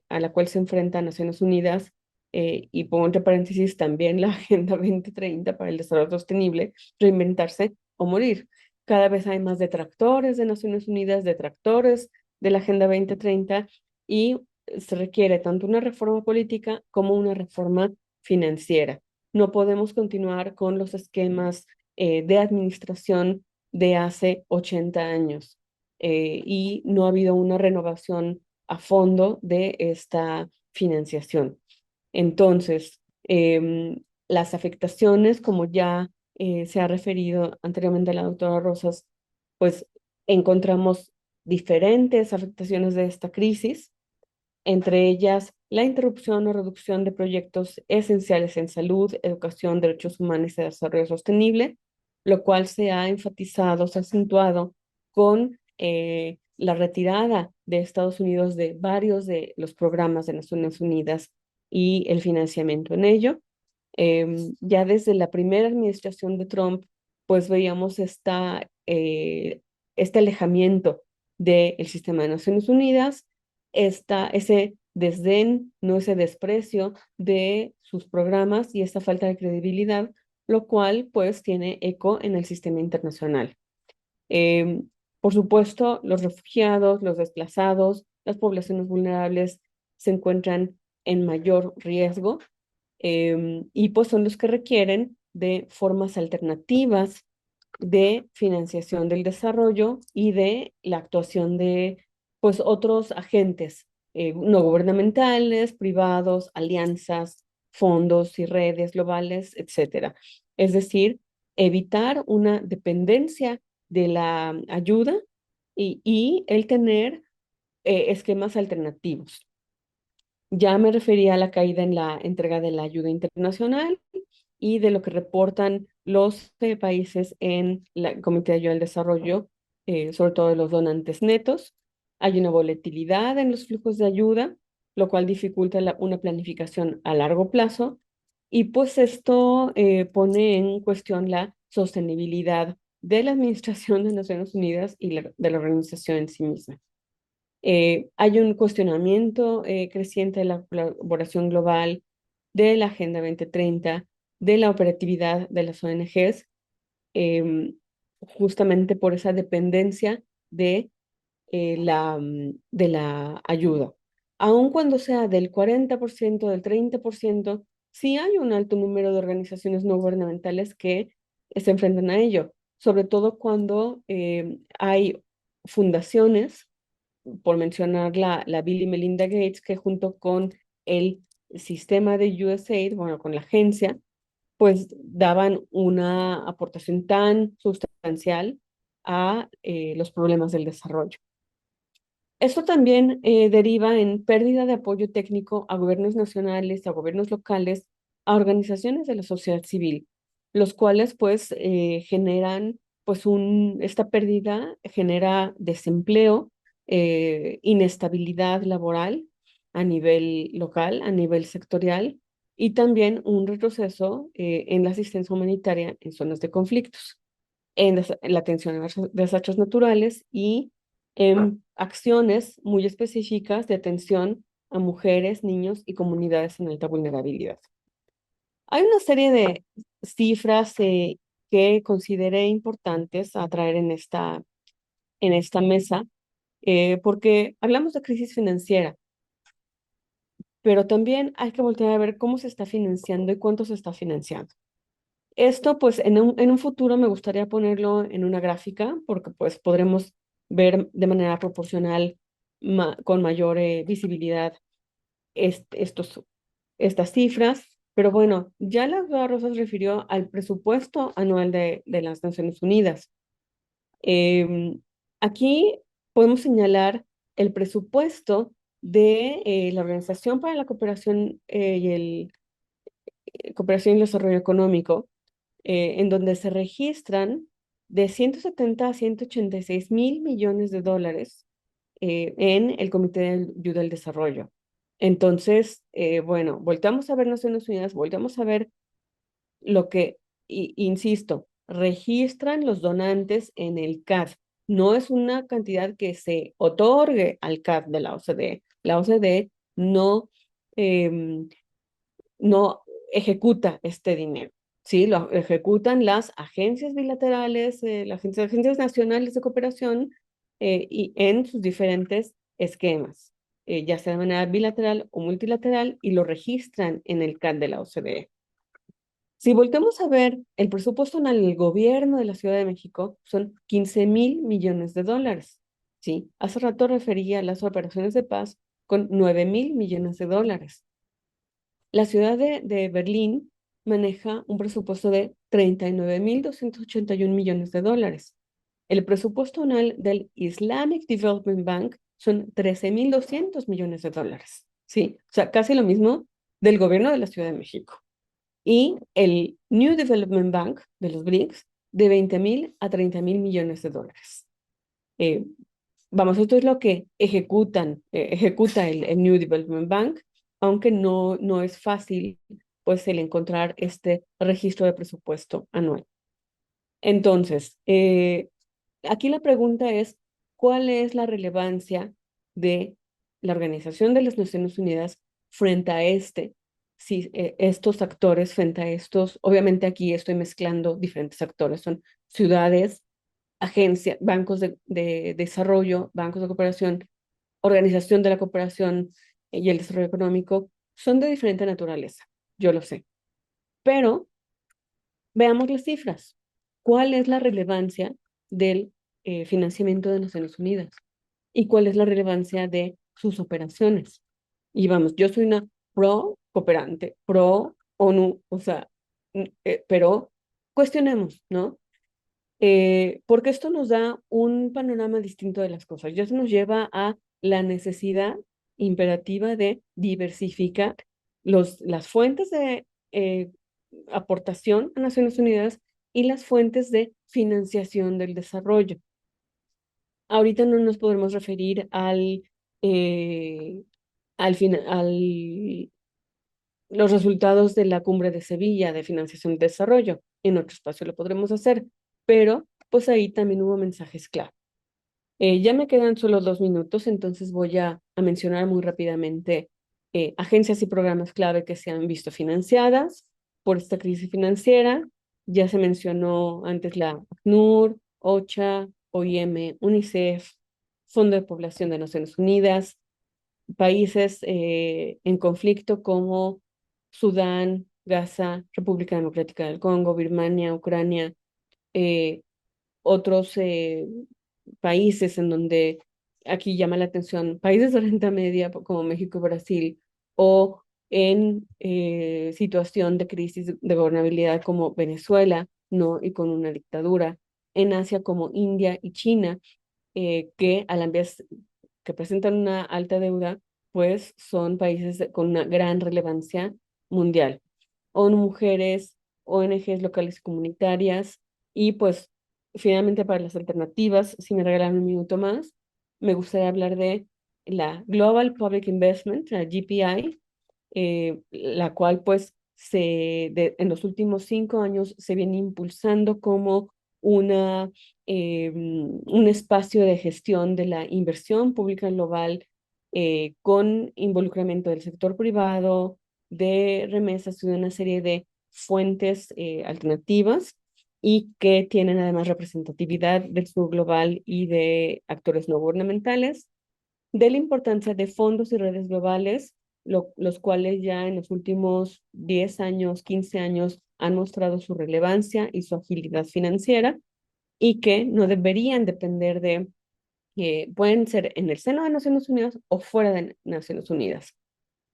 a la cual se enfrenta Naciones Unidas y pongo entre paréntesis también la Agenda 2030 para el Desarrollo Sostenible, reinventarse o morir. Cada vez hay más detractores de Naciones Unidas, detractores de la Agenda 2030 y se requiere tanto una reforma política como una reforma financiera. No podemos continuar con los esquemas de administración de hace 80 años y no ha habido una renovación a fondo de esta financiación. Entonces, las afectaciones, como ya se ha referido anteriormente la doctora Rosas, pues encontramos diferentes afectaciones de esta crisis. entre ellas la interrupción o reducción de proyectos esenciales en salud, educación, derechos humanos y desarrollo sostenible, lo cual se ha enfatizado, se ha acentuado con la retirada de Estados Unidos de varios de los programas de Naciones Unidas y el financiamiento en ello. Ya desde la primera administración de Trump, pues veíamos este alejamiento del sistema de Naciones Unidas, ese desdén, no ese desprecio de sus programas y esta falta de credibilidad, lo cual pues tiene eco en el sistema internacional. Em, por supuesto, los refugiados, los desplazados, las poblaciones vulnerables se encuentran en mayor riesgo y pues son los que requieren de formas alternativas de financiación del desarrollo y de la actuación de pues otros agentes no gubernamentales, privados, alianzas, fondos y redes globales, etcétera. Es decir, evitar una dependencia de la ayuda y el tener esquemas alternativos. Ya me refería a la caída en la entrega de la ayuda internacional y de lo que reportan los países en el Comité de Ayuda al Desarrollo, sobre todo de los donantes netos. Hay una volatilidad en los flujos de ayuda, lo cual dificulta una planificación a largo plazo. Y pues esto pone en cuestión la sostenibilidad de la Administración de Naciones Unidas y de la organización en sí misma. Hay un cuestionamiento creciente de la colaboración global, de la Agenda 2030, de la operatividad de las ONGs, justamente por esa dependencia de la ayuda. Aun cuando sea del 40%, del 30%, sí hay un alto número de organizaciones no gubernamentales que se enfrentan a ello, sobre todo cuando hay fundaciones por mencionar la Bill y Melinda Gates, que junto con el sistema de USAID, bueno, con la agencia, pues daban una aportación tan sustancial a los problemas del desarrollo. Esto también deriva en pérdida de apoyo técnico a gobiernos nacionales, a gobiernos locales, a organizaciones de la sociedad civil, los cuales pues generan, pues esta pérdida genera desempleo, inestabilidad laboral a nivel local, a nivel sectorial y también un retroceso en la asistencia humanitaria en zonas de conflictos, en la atención a los desastres naturales y en acciones muy específicas de atención a mujeres, niños y comunidades en alta vulnerabilidad. Hay una serie de cifras que consideré importantes a traer en esta mesa, porque hablamos de crisis financiera, pero también hay que voltear a ver cómo se está financiando y cuánto se está financiando. Esto, pues, en un futuro me gustaría ponerlo en una gráfica, porque pues podremos ver de manera proporcional, con mayor visibilidad, estas cifras. Pero bueno, ya la doctora Rosas refirió al presupuesto anual de las Naciones Unidas. Aquí podemos señalar el presupuesto de la Organización para la Cooperación Cooperación y el Desarrollo Económico, en donde se registran de 170 a 186 mil millones de dólares en el Comité de Ayuda al Desarrollo. Entonces, bueno, volteamos a ver Naciones Unidas, volteamos a ver lo que, insisto, registran los donantes en el CAD. No es una cantidad que se otorgue al CAD de la OCDE. La OCDE no ejecuta este dinero. Sí, lo ejecutan las agencias bilaterales, las agencias nacionales de cooperación y en sus diferentes esquemas, ya sea de manera bilateral o multilateral, y lo registran en el CAD de la OCDE. Si volteamos a ver el presupuesto anual del gobierno de la Ciudad de México, son 15 mil millones de dólares. ¿Sí? Hace rato refería a las operaciones de paz con 9 mil millones de dólares. La ciudad de Berlín maneja un presupuesto de 39.281 millones de dólares. El presupuesto anual del Islamic Development Bank son 13.200 millones de dólares, ¿sí? O sea, casi lo mismo del gobierno de la Ciudad de México. Y el New Development Bank de los BRICS, de 20.000 a 30.000 millones de dólares. Eh, Vamos, esto es lo que ejecuta el New Development Bank, aunque no es fácil pues el encontrar este registro de presupuesto anual. Entonces, aquí la pregunta es, ¿cuál es la relevancia de la Organización de las Naciones Unidas frente a estos actores, frente a estos, obviamente aquí estoy mezclando diferentes actores, son ciudades, agencias, bancos de desarrollo, bancos de cooperación, organización de la cooperación y el desarrollo económico, son de diferente naturaleza, yo lo sé, pero veamos las cifras. ¿Cuál es la relevancia del financiamiento de Naciones Unidas? ¿Y cuál es la relevancia de sus operaciones? Y vamos, yo soy una pro cooperante, pro ONU, o sea, pero cuestionemos, ¿no? Porque esto nos da un panorama distinto de las cosas. Ya se nos lleva a la necesidad imperativa de diversificar las fuentes de aportación a Naciones Unidas y las fuentes de financiación del desarrollo. Ahorita no nos podemos referir al los resultados de la Cumbre de Sevilla de financiación de desarrollo. En otro espacio lo podremos hacer, pero pues ahí también hubo mensajes clave. Ya me quedan solo 2 minutos, entonces voy a mencionar muy rápidamente agencias y programas clave que se han visto financiadas por esta crisis financiera. Ya se mencionó antes la ACNUR, OCHA, OIM, UNICEF, Fondo de Población de Naciones Unidas, países en conflicto como Sudán, Gaza, República Democrática del Congo, Birmania, Ucrania, eh, otros países en donde aquí llama la atención, países de renta media como México y Brasil, o en situación de crisis de gobernabilidad como Venezuela, ¿no? Y con una dictadura, en Asia como India y China, que a la vez que presentan una alta deuda, pues son países con una gran relevancia mundial. ONU Mujeres, ONGs locales y comunitarias, y pues finalmente para las alternativas, si me regalan un minuto más, me gustaría hablar de la Global Public Investment, la GPI, la cual pues en los últimos 5 años se viene impulsando como un espacio de gestión de la inversión pública global con involucramiento del sector privado, de remesas y de una serie de fuentes alternativas y que tienen además representatividad del sur global y de actores no gubernamentales, de la importancia de fondos y redes globales, los cuales ya en los últimos 10 años, 15 años han mostrado su relevancia y su agilidad financiera y que no deberían depender pueden ser en el seno de Naciones Unidas o fuera de Naciones Unidas.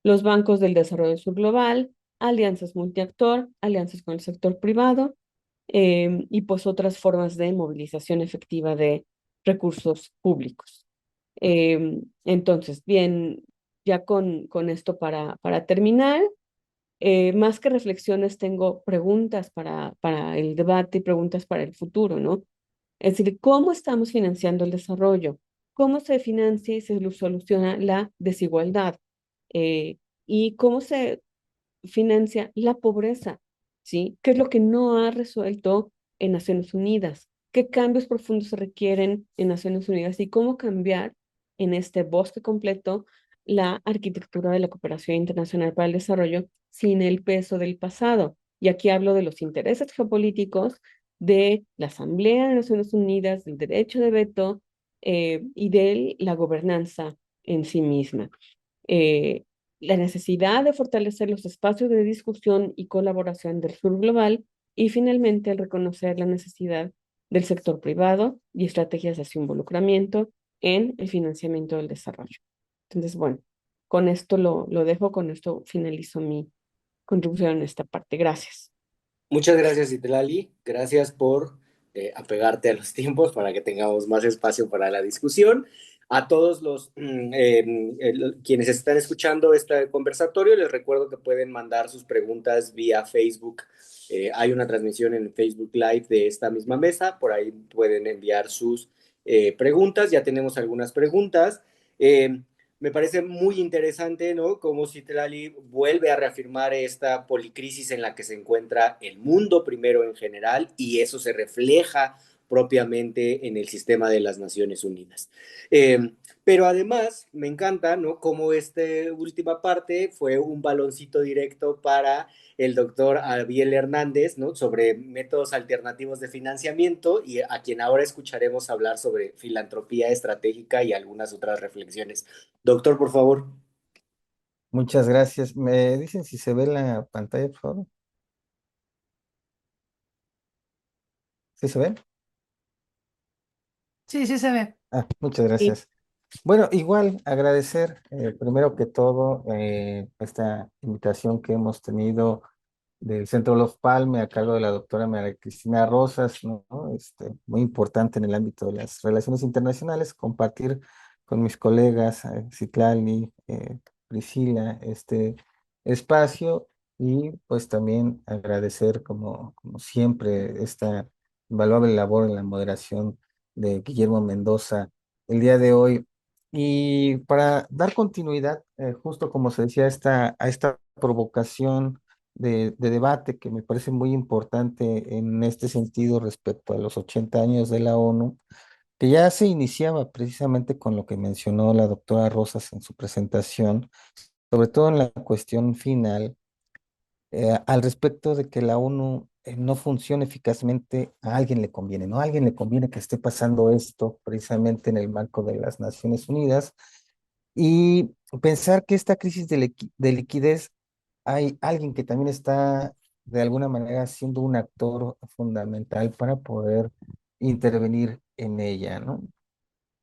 Los bancos del desarrollo subglobal, alianzas multiactor, alianzas con el sector privado y pues otras formas de movilización efectiva de recursos públicos. Entonces, bien, ya con esto para terminar, más que reflexiones, tengo preguntas para el debate y preguntas para el futuro, ¿no? Es decir, ¿cómo estamos financiando el desarrollo? ¿Cómo se financia y se soluciona la desigualdad? ¿Y cómo se financia la pobreza? ¿Sí? ¿Qué es lo que no ha resuelto en Naciones Unidas? ¿Qué cambios profundos se requieren en Naciones Unidas? ¿Y cómo cambiar en este bosque completo la arquitectura de la cooperación internacional para el desarrollo sin el peso del pasado? Y aquí hablo de los intereses geopolíticos, de la Asamblea de Naciones Unidas, del derecho de veto y de la gobernanza en sí misma. Eh, la necesidad de fortalecer los espacios de discusión y colaboración del sur global y finalmente el reconocer la necesidad del sector privado y estrategias de su involucramiento en el financiamiento del desarrollo. Entonces, bueno, con esto lo dejo, con esto finalizo mi contribución en esta parte. Gracias. Muchas gracias, Itlali. Gracias por apegarte a los tiempos para que tengamos más espacio para la discusión. A todos los quienes están escuchando este conversatorio, les recuerdo que pueden mandar sus preguntas vía Facebook. Hay una transmisión en Facebook Live de esta misma mesa, por ahí pueden enviar sus preguntas. Ya tenemos algunas preguntas. Me parece muy interesante, ¿no? Cómo Citlali vuelve a reafirmar esta policrisis en la que se encuentra el mundo primero en general, y eso se refleja propiamente en el sistema de las Naciones Unidas. Eh, pero además me encanta, ¿no? Cómo esta última parte fue un baloncito directo para el doctor Abiel Hernández, ¿no? Sobre métodos alternativos de financiamiento, y a quien ahora escucharemos hablar sobre filantropía estratégica y algunas otras reflexiones. Doctor, por favor. Muchas gracias. ¿Me dicen si se ve la pantalla, por favor? ¿Sí se ve? Sí, sí se ve. Muchas Sí. gracias. Bueno, igual agradecer primero que todo esta invitación que hemos tenido del Centro Los Palme a cargo de la doctora María Cristina Rosas, ¿no? Muy importante en el ámbito de las relaciones internacionales, compartir con mis colegas Citlali, Priscila, este espacio, y pues también agradecer como siempre esta invaluable labor en la moderación de Guillermo Mendoza el día de hoy. Y para dar continuidad, justo como se decía, a esta provocación de debate que me parece muy importante en este sentido respecto a los 80 años de la ONU, que ya se iniciaba precisamente con lo que mencionó la doctora Rosas en su presentación, sobre todo en la cuestión final, al respecto de que la ONU no funciona eficazmente. A alguien le conviene, ¿no? A alguien le conviene que esté pasando esto precisamente en el marco de las Naciones Unidas, y pensar que esta crisis de liquidez hay alguien que también está de alguna manera siendo un actor fundamental para poder intervenir en ella, ¿no?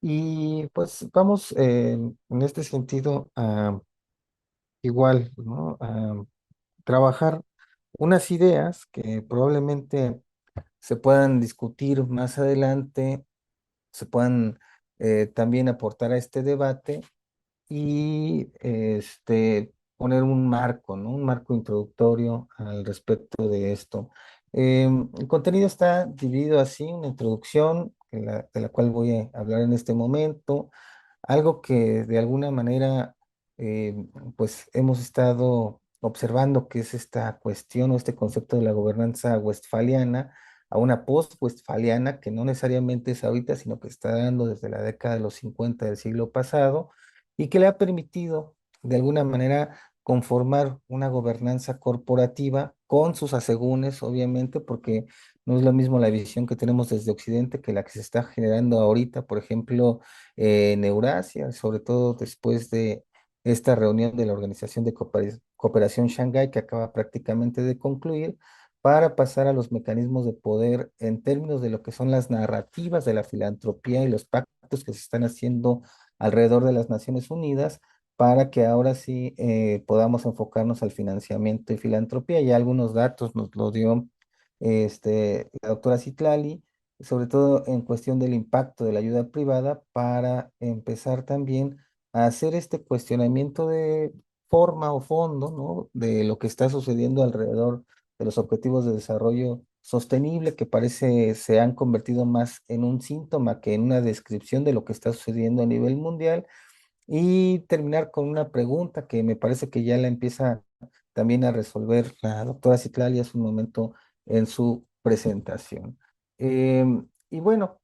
Y pues vamos en este sentido a igual, ¿no? A trabajar unas ideas que probablemente se puedan discutir más adelante, se puedan también aportar a este debate, y poner un marco, ¿no? Un marco introductorio al respecto de esto. El contenido está dividido así: una introducción, de la cual voy a hablar en este momento, algo que de alguna manera eh, pues hemos estado observando, que es esta cuestión o este concepto de la gobernanza westfaliana a una post-westfaliana, que no necesariamente es ahorita, sino que está dando desde la década de los 50 del siglo pasado, y que le ha permitido de alguna manera conformar una gobernanza corporativa con sus asegúnes, obviamente, porque no es lo mismo la visión que tenemos desde Occidente que la que se está generando ahorita, por ejemplo, en Eurasia, sobre todo después de esta reunión de la Organización de Cooperación Shanghái, que acaba prácticamente de concluir, para pasar a los mecanismos de poder en términos de lo que son las narrativas de la filantropía y los pactos que se están haciendo alrededor de las Naciones Unidas, para que ahora sí podamos enfocarnos al financiamiento y filantropía. Ya algunos datos nos lo dio la doctora Citlali, sobre todo en cuestión del impacto de la ayuda privada, para empezar también a hacer este cuestionamiento de forma o fondo, ¿no? De lo que está sucediendo alrededor de los objetivos de desarrollo sostenible, que parece se han convertido más en un síntoma que en una descripción de lo que está sucediendo a nivel mundial, y terminar con una pregunta que me parece que ya la empieza también a resolver la doctora Citlali hace un momento en su presentación. Y bueno,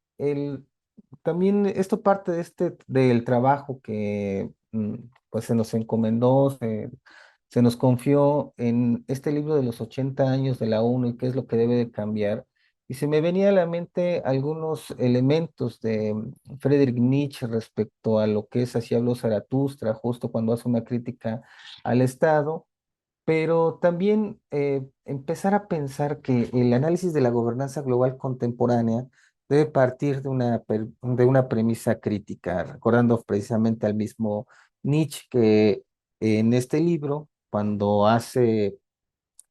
también esto parte de del trabajo que pues se nos encomendó, se nos confió en este libro de los 80 años de la ONU y qué es lo que debe de cambiar. Y se me venía a la mente algunos elementos de Friedrich Nietzsche respecto a lo que es Así habló Zaratustra, justo cuando hace una crítica al Estado, pero también empezar a pensar que el análisis de la gobernanza global contemporánea debe partir de de una premisa crítica, recordando precisamente al mismo Nietzsche, que en este libro, cuando hace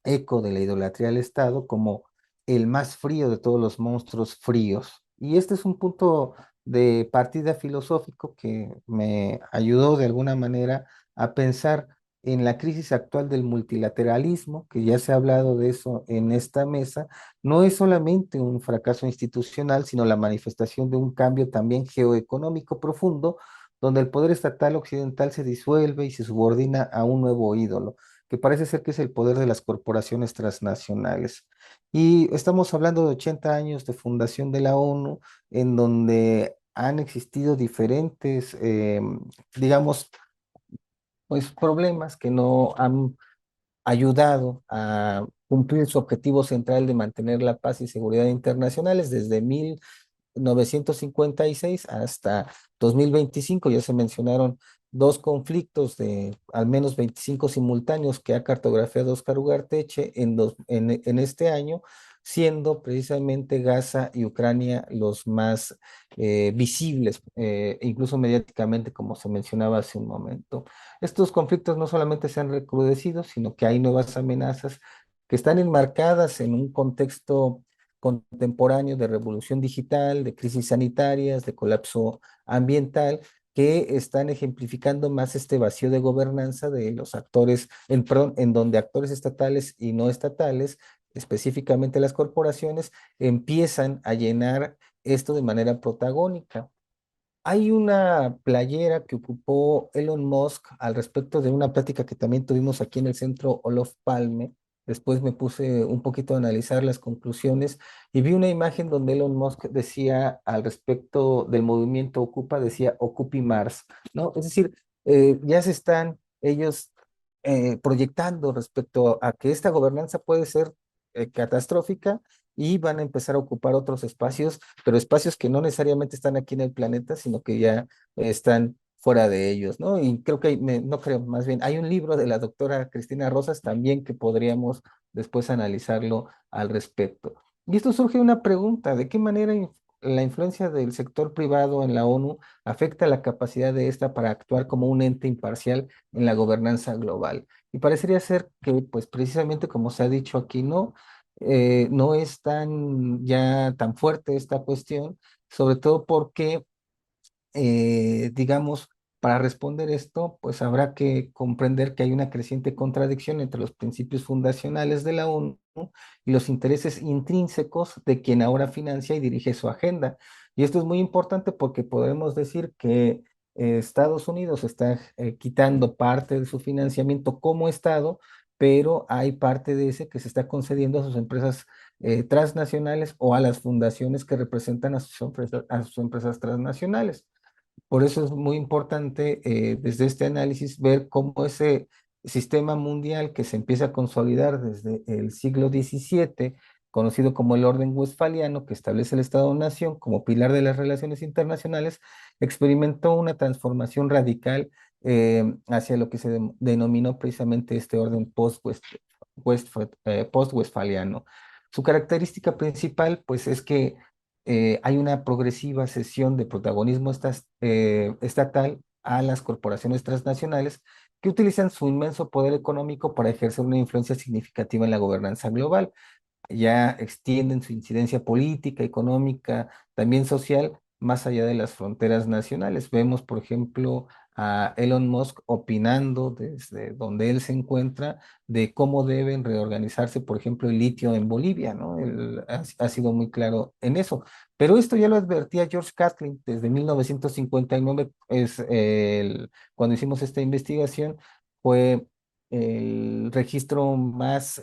eco de la idolatría al Estado como el más frío de todos los monstruos fríos. Y este es un punto de partida filosófico que me ayudó de alguna manera a pensar en la crisis actual del multilateralismo, que ya se ha hablado de eso en esta mesa. No es solamente un fracaso institucional, sino la manifestación de un cambio también geoeconómico profundo, donde el poder estatal occidental se disuelve y se subordina a un nuevo ídolo, que parece ser que es el poder de las corporaciones transnacionales. Y estamos hablando de 80 años de fundación de la ONU, en donde han existido diferentes, digamos, pues problemas que no han ayudado a cumplir su objetivo central de mantener la paz y seguridad internacionales desde 1956 hasta 2025. Ya se mencionaron dos conflictos de al menos 25 simultáneos que ha cartografiado Oscar Ugarteche en este año, siendo precisamente Gaza y Ucrania los más visibles, incluso mediáticamente, como se mencionaba hace un momento. Estos conflictos no solamente se han recrudecido, sino que hay nuevas amenazas que están enmarcadas en un contexto contemporáneo de revolución digital, de crisis sanitarias, de colapso ambiental, que están ejemplificando más este vacío de gobernanza de los actores, perdón, en donde actores estatales y no estatales, específicamente las corporaciones, empiezan a llenar esto de manera protagónica. Hay una playera que ocupó Elon Musk al respecto de una plática que también tuvimos aquí en el centro Olof Palme. Después me puse un poquito a analizar las conclusiones y vi una imagen donde Elon Musk decía al respecto del movimiento Ocupa, decía Occupy Mars, ¿no? Es decir, ya se están ellos proyectando respecto a que esta gobernanza puede ser catastrófica y van a empezar a ocupar otros espacios, pero espacios que no necesariamente están aquí en el planeta, sino que ya están fuera de ellos, ¿no? Y creo que, no creo, más bien, hay un libro de la doctora Cristina Rosas también que podríamos después analizarlo al respecto. Y esto surge una pregunta: ¿de qué manera la influencia del sector privado en la ONU afecta la capacidad de esta para actuar como un ente imparcial en la gobernanza global? Y parecería ser que, pues precisamente como se ha dicho aquí, no es ya tan fuerte esta cuestión, sobre todo porque, digamos, para responder esto, pues habrá que comprender que hay una creciente contradicción entre los principios fundacionales de la ONU y los intereses intrínsecos de quien ahora financia y dirige su agenda. Y esto es muy importante porque podemos decir que Estados Unidos está quitando parte de su financiamiento como Estado, pero hay parte de ese que se está concediendo a sus empresas transnacionales o a las fundaciones que representan a sus empresas transnacionales. Por eso es muy importante desde este análisis ver cómo ese sistema mundial que se empieza a consolidar desde el siglo XVII, conocido como el orden westfaliano, que establece el Estado-nación como pilar de las relaciones internacionales, experimentó una transformación radical hacia lo que se denominó precisamente este orden post-westfaliano. Su característica principal, pues, es que hay una progresiva cesión de protagonismo estatal a las corporaciones transnacionales que utilizan su inmenso poder económico para ejercer una influencia significativa en la gobernanza global. Ya extienden su incidencia política, económica, también social, más allá de las fronteras nacionales. Vemos, por ejemplo, a Elon Musk opinando desde donde él se encuentra de cómo deben reorganizarse, por ejemplo, el litio en Bolivia, ¿no? Él ha sido muy claro en eso. Pero esto ya lo advertía George Catlin desde 1959, cuando hicimos esta investigación, fue el registro más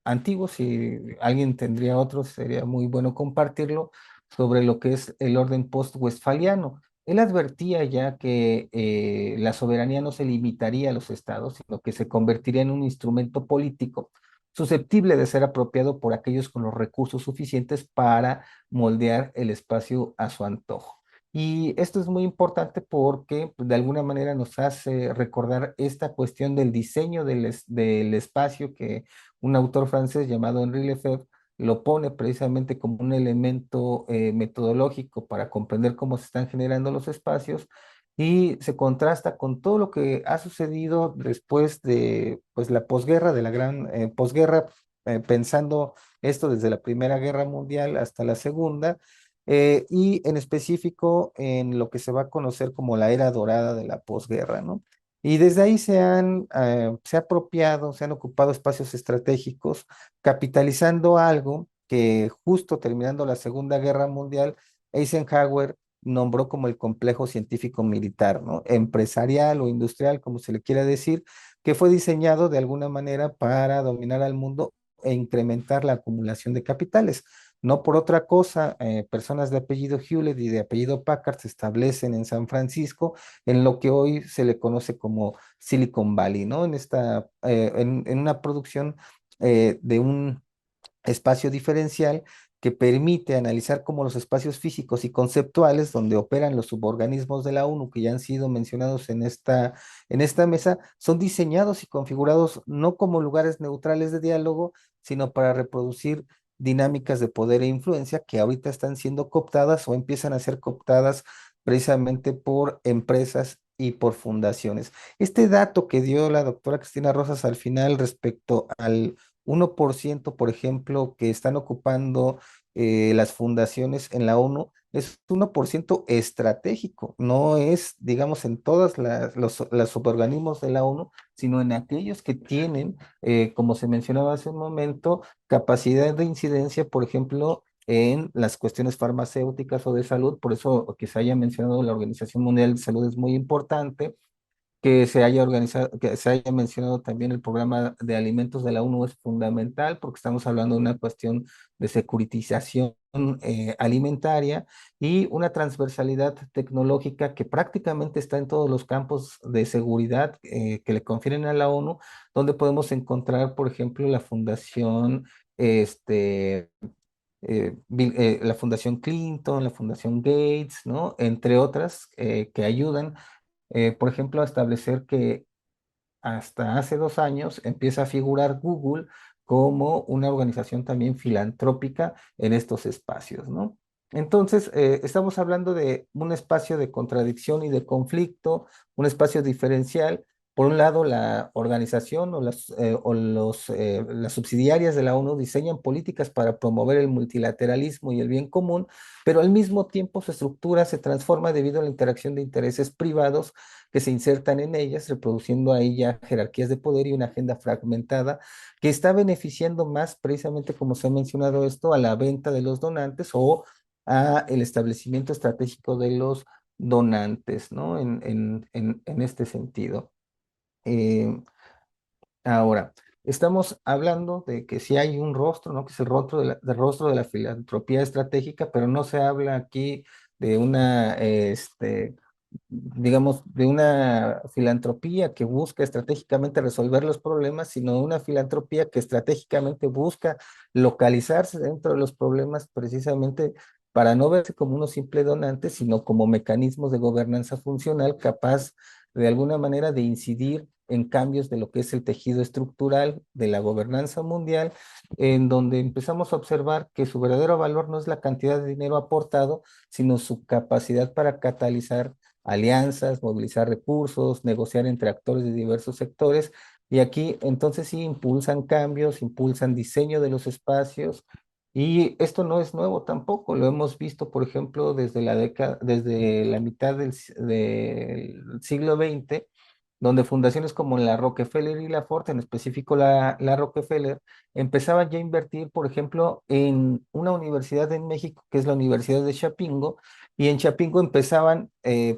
antiguo. Si alguien tendría otro, sería muy bueno compartirlo, sobre lo que es el orden post-westfaliano. Él advertía ya que la soberanía no se limitaría a los estados, sino que se convertiría en un instrumento político susceptible de ser apropiado por aquellos con los recursos suficientes para moldear el espacio a su antojo. Y esto es muy importante porque, pues, de alguna manera nos hace recordar esta cuestión del diseño del espacio, que un autor francés llamado Henri Lefebvre lo pone precisamente como un elemento metodológico para comprender cómo se están generando los espacios, y se contrasta con todo lo que ha sucedido después de, pues, la posguerra, de la gran posguerra, pensando esto desde la Primera Guerra Mundial hasta la Segunda, y en específico en lo que se va a conocer como la era dorada de la posguerra, ¿no? Y desde ahí se ha apropiado, se han ocupado espacios estratégicos, capitalizando algo que justo terminando la Segunda Guerra Mundial, Eisenhower nombró como el complejo científico militar, ¿no? Empresarial o industrial, como se le quiera decir, que fue diseñado de alguna manera para dominar al mundo e incrementar la acumulación de capitales. No por otra cosa, personas de apellido Hewlett y de apellido Packard se establecen en San Francisco, en lo que hoy se le conoce como Silicon Valley, ¿no? En una producción de un espacio diferencial que permite analizar cómo los espacios físicos y conceptuales donde operan los suborganismos de la ONU que ya han sido mencionados en esta mesa son diseñados y configurados no como lugares neutrales de diálogo, sino para reproducir dinámicas de poder e influencia que ahorita están siendo cooptadas o empiezan a ser cooptadas precisamente por empresas y por fundaciones. Este dato que dio la doctora Cristina Rosas al final respecto al 1%, por ejemplo, que están ocupando las fundaciones en la ONU, es 1% estratégico, no es, digamos, en todos los suborganismos de la ONU, sino en aquellos que tienen, como se mencionaba hace un momento, capacidad de incidencia, por ejemplo, en las cuestiones farmacéuticas o de salud. Por eso que se haya mencionado la Organización Mundial de Salud es muy importante, que se haya organizado, que se haya mencionado también el programa de alimentos de la ONU es fundamental porque estamos hablando de una cuestión de securitización alimentaria y una transversalidad tecnológica que prácticamente está en todos los campos de seguridad que le confieren a la ONU, donde podemos encontrar, por ejemplo, la fundación, este, la Fundación Clinton, la Fundación Gates, ¿no? Entre otras que ayudan por ejemplo, a establecer que hasta hace 2 años empieza a figurar Google como una organización también filantrópica en estos espacios, ¿no? Entonces, estamos hablando de un espacio de contradicción y de conflicto, un espacio diferencial. Por un lado, la organización las subsidiarias de la ONU diseñan políticas para promover el multilateralismo y el bien común, pero al mismo tiempo su estructura se transforma debido a la interacción de intereses privados que se insertan en ellas, reproduciendo ahí ya jerarquías de poder y una agenda fragmentada que está beneficiando más, precisamente como se ha mencionado esto, a la venta de los donantes o a el establecimiento estratégico de los donantes, ¿no? En este sentido. Eh, Ahora, estamos hablando de que si hay un rostro, ¿no? Que es el rostro del rostro de la filantropía estratégica, pero no se habla aquí de digamos, de una filantropía que busca estratégicamente resolver los problemas, sino una filantropía que estratégicamente busca localizarse dentro de los problemas precisamente para no verse como unos simples donantes, sino como mecanismos de gobernanza funcional capaz de alguna manera de incidir en cambios de lo que es el tejido estructural de la gobernanza mundial, en donde empezamos a observar que su verdadero valor no es la cantidad de dinero aportado, sino su capacidad para catalizar alianzas, movilizar recursos, negociar entre actores de diversos sectores. Y aquí entonces sí impulsan cambios, impulsan diseño de los espacios. Y esto no es nuevo tampoco, lo hemos visto, por ejemplo, desde la mitad del siglo XX, donde fundaciones como la Rockefeller y la Ford, en específico la Rockefeller, empezaban ya a invertir, por ejemplo, en una universidad en México, que es la Universidad de Chapingo, y en Chapingo empezaban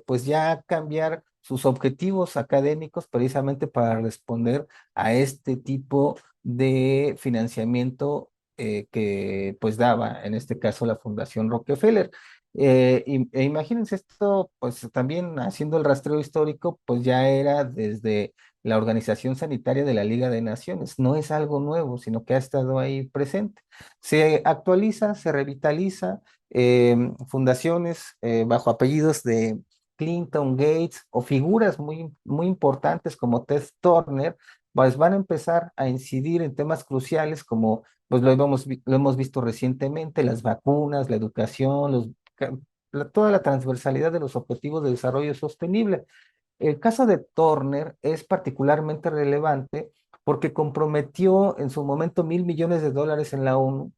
pues ya a cambiar sus objetivos académicos precisamente para responder a este tipo de financiamiento que pues daba, en este caso, la Fundación Rockefeller. Imagínense esto, pues también haciendo el rastreo histórico, pues ya era desde la Organización Sanitaria de la Liga de Naciones. No es algo nuevo, sino que ha estado ahí presente. Se actualiza, se revitaliza, fundaciones bajo apellidos de Clinton, Gates o figuras muy, muy importantes como Ted Turner, pues van a empezar a incidir en temas cruciales como pues lo hemos visto recientemente, las vacunas, la educación, toda la transversalidad de los objetivos de desarrollo sostenible. El caso de Turner es particularmente relevante porque comprometió en su momento $1.000 millones en la ONU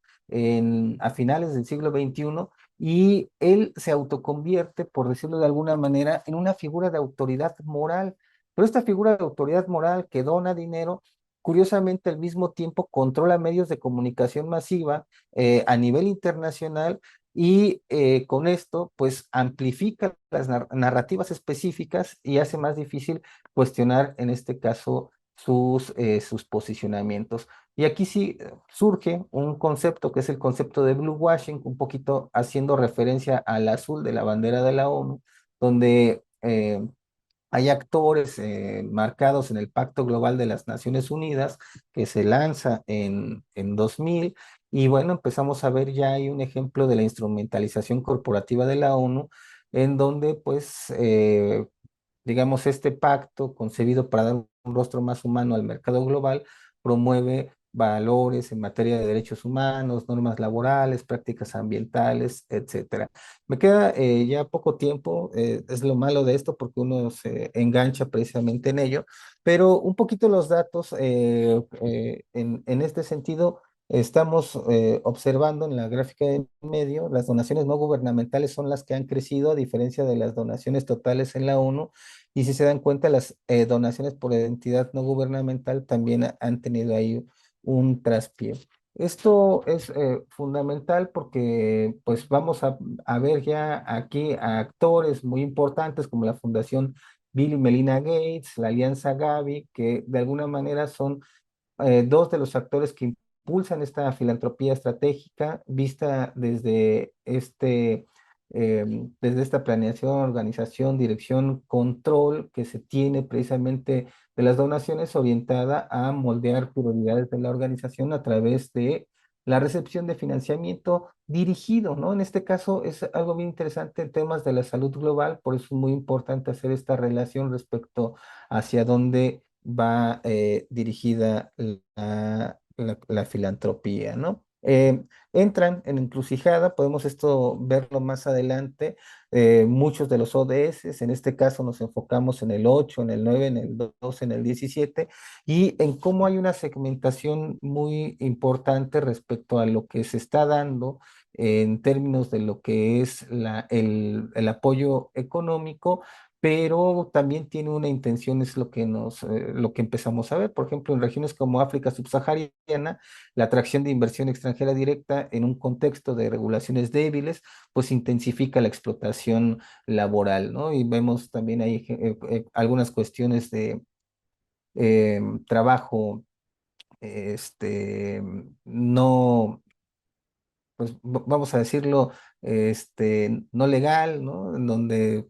a finales del siglo XXI y él se autoconvierte, por decirlo de alguna manera, en una figura de autoridad moral. Pero esta figura de autoridad moral que dona dinero, curiosamente al mismo tiempo controla medios de comunicación masiva a nivel internacional y con esto pues amplifica las narrativas específicas y hace más difícil cuestionar en este caso sus posicionamientos. Y aquí sí surge un concepto que es el concepto de blue washing, un poquito haciendo referencia al azul de la bandera de la ONU, donde hay actores marcados en el Pacto Global de las Naciones Unidas que se lanza en 2000 y bueno, empezamos a ver ya hay un ejemplo de la instrumentalización corporativa de la ONU en donde pues digamos, este pacto concebido para dar un rostro más humano al mercado global, promueve valores en materia de derechos humanos, normas laborales, prácticas ambientales, etcétera. Me queda ya poco tiempo, es lo malo de esto porque uno se engancha precisamente en ello, pero un poquito los datos en este sentido. Estamos observando en la gráfica de medio, las donaciones no gubernamentales son las que han crecido a diferencia de las donaciones totales en la ONU y si se dan cuenta, las donaciones por entidad no gubernamental también han tenido ahí un traspié. Esto es fundamental porque pues vamos a ver ya aquí a actores muy importantes como la Fundación Bill y Melinda Gates, la Alianza Gavi, que de alguna manera son dos de los actores que impulsan esta filantropía estratégica vista desde esta planeación, organización, dirección, control que se tiene precisamente de las donaciones orientada a moldear prioridades de la organización a través de la recepción de financiamiento dirigido, ¿no? En este caso es algo bien interesante en temas de la salud global, por eso es muy importante hacer esta relación respecto hacia dónde va dirigida la filantropía, ¿no? Entran en encrucijada, podemos esto verlo más adelante, muchos de los ODS, en este caso nos enfocamos en el 8, en el 9, en el 12, en el 17, y en cómo hay una segmentación muy importante respecto a lo que se está dando en términos de lo que es el apoyo económico, pero también tiene una intención, es lo que empezamos a ver. Por ejemplo, en regiones como África subsahariana, la atracción de inversión extranjera directa en un contexto de regulaciones débiles, pues intensifica la explotación laboral, ¿no? Y vemos también ahí algunas cuestiones de trabajo, no pues vamos a decirlo, no legal, ¿no? En donde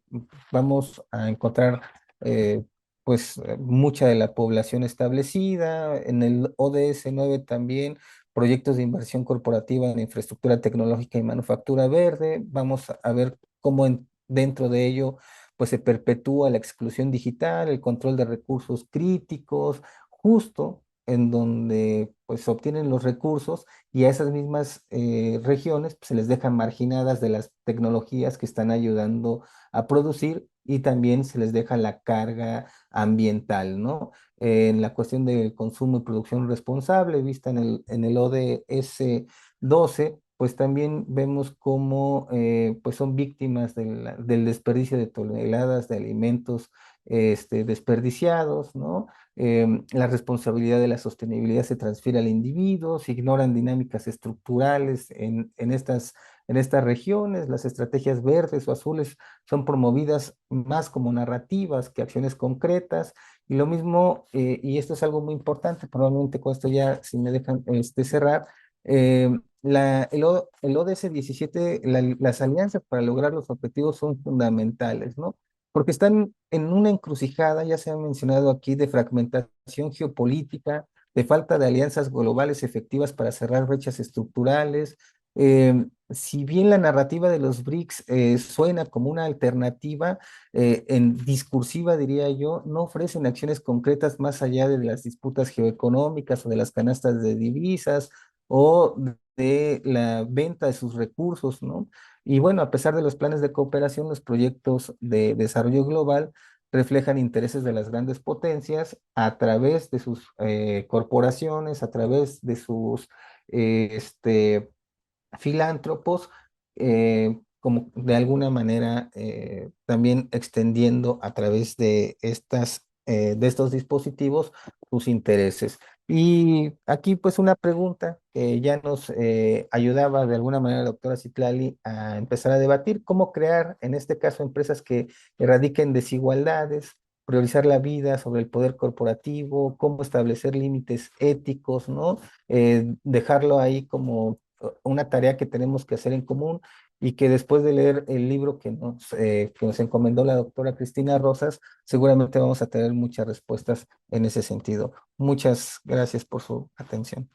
vamos a encontrar, pues, mucha de la población establecida. En el ODS 9 también, proyectos de inversión corporativa en infraestructura tecnológica y manufactura verde. Vamos a ver cómo dentro de ello, pues, se perpetúa la exclusión digital, el control de recursos críticos, justo en donde, pues, se obtienen los recursos y a esas mismas regiones pues, se les dejan marginadas de las tecnologías que están ayudando a producir y también se les deja la carga ambiental, ¿no? En la cuestión del consumo y producción responsable, vista en el ODS 12, pues también vemos cómo pues son víctimas del desperdicio de toneladas de alimentos desperdiciados, ¿no? La responsabilidad de la sostenibilidad se transfiere al individuo, se ignoran dinámicas estructurales en estas regiones, las estrategias verdes o azules son promovidas más como narrativas que acciones concretas, y lo mismo, y esto es algo muy importante, probablemente con esto ya, si me dejan cerrar, eh, el ODS 17, las alianzas para lograr los objetivos son fundamentales, ¿no? Porque están en una encrucijada, ya se ha mencionado aquí, de fragmentación geopolítica, de falta de alianzas globales efectivas para cerrar brechas estructurales. Si bien la narrativa de los BRICS suena como una alternativa, en discursiva diría yo, no ofrecen acciones concretas más allá de las disputas geoeconómicas o de las canastas de divisas o de la venta de sus recursos, ¿no? Y bueno, a pesar de los planes de cooperación, los proyectos de desarrollo global reflejan intereses de las grandes potencias a través de sus corporaciones, a través de sus filántropos, como de alguna manera también extendiendo a través de estos dispositivos sus intereses. Y aquí pues una pregunta que ya nos ayudaba de alguna manera la doctora Citlali a empezar a debatir: cómo crear en este caso empresas que erradiquen desigualdades, priorizar la vida sobre el poder corporativo, cómo establecer límites éticos, ¿no? Dejarlo ahí como una tarea que tenemos que hacer en común, y que después de leer el libro que nos encomendó la doctora Cristina Rosas, seguramente vamos a tener muchas respuestas en ese sentido. Muchas gracias por su atención.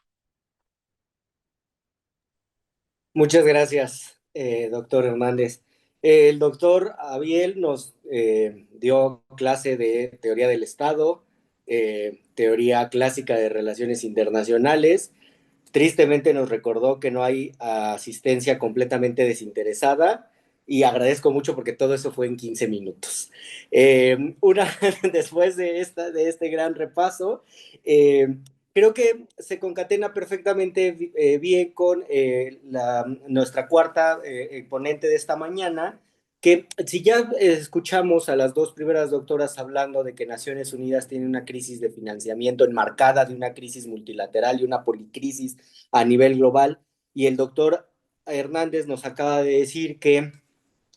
Muchas gracias, doctor Hernández. El doctor Abiel nos dio clase de teoría del Estado, teoría clásica de relaciones internacionales. Tristemente nos recordó que no hay asistencia completamente desinteresada, y agradezco mucho porque todo eso fue en 15 minutos. Después de este gran repaso, creo que se concatena perfectamente bien con nuestra cuarta ponente de esta mañana, que si ya escuchamos a las dos primeras doctoras hablando de que Naciones Unidas tiene una crisis de financiamiento enmarcada de una crisis multilateral y una policrisis a nivel global, y el doctor Hernández nos acaba de decir que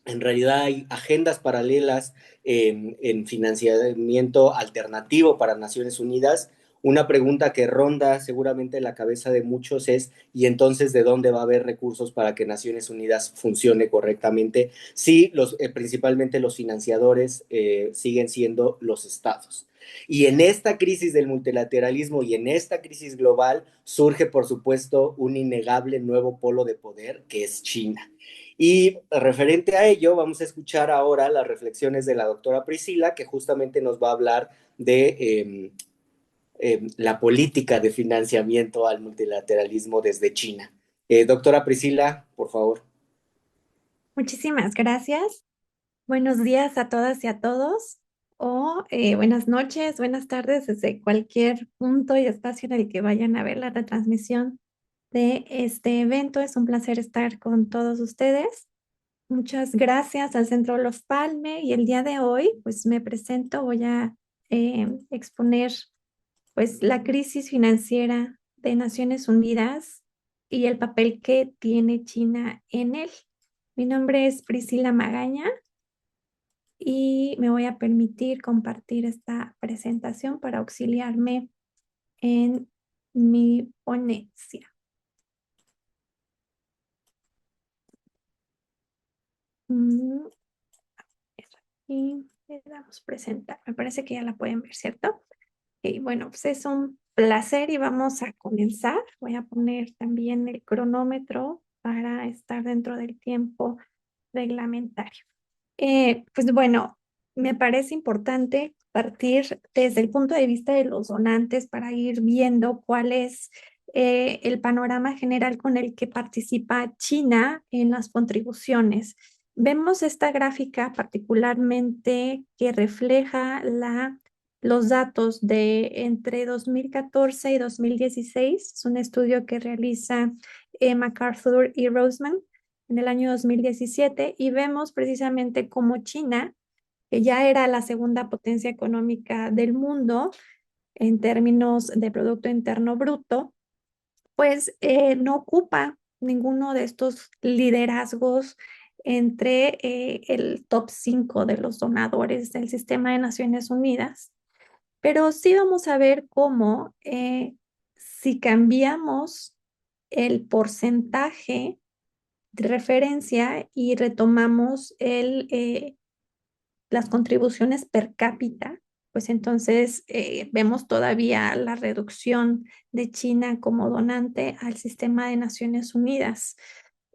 en realidad hay agendas paralelas en financiamiento alternativo para Naciones Unidas. Una pregunta que ronda seguramente la cabeza de muchos es: ¿y entonces de dónde va a haber recursos para que Naciones Unidas funcione correctamente? Sí, principalmente los financiadores siguen siendo los estados. Y en esta crisis del multilateralismo y en esta crisis global surge, por supuesto, un innegable nuevo polo de poder, que es China. Y referente a ello, vamos a escuchar ahora las reflexiones de la doctora Priscila, que justamente nos va a hablar de la política de financiamiento al multilateralismo desde China. Doctora Priscila, por favor. Muchísimas gracias. Buenos días a todas y a todos, o buenas noches, buenas tardes desde cualquier punto y espacio en el que vayan a ver la retransmisión de este evento. Es un placer estar con todos ustedes. Muchas gracias al Centro Olof Palme, y el día de hoy pues me presento, voy a exponer pues la crisis financiera de Naciones Unidas y el papel que tiene China en él. Mi nombre es Priscila Magaña y me voy a permitir compartir esta presentación para auxiliarme en mi ponencia. Y le damos presentar. Me parece que ya la pueden ver, ¿cierto? Y bueno, pues es un placer y vamos a comenzar. Voy a poner también el cronómetro para estar dentro del tiempo reglamentario. Pues bueno, me parece importante partir desde el punto de vista de los donantes para ir viendo cuál es el panorama general con el que participa China en las contribuciones. Vemos esta gráfica particularmente que refleja los datos de entre 2014 y 2016. Es un estudio que realiza MacArthur y Roseman en el año 2017, y vemos precisamente cómo China, que ya era la segunda potencia económica del mundo en términos de Producto Interno Bruto, pues no ocupa ninguno de estos liderazgos entre el top 5 de los donadores del sistema de Naciones Unidas. Pero sí vamos a ver cómo si cambiamos el porcentaje de referencia y retomamos las contribuciones per cápita, pues entonces vemos todavía la reducción de China como donante al sistema de Naciones Unidas.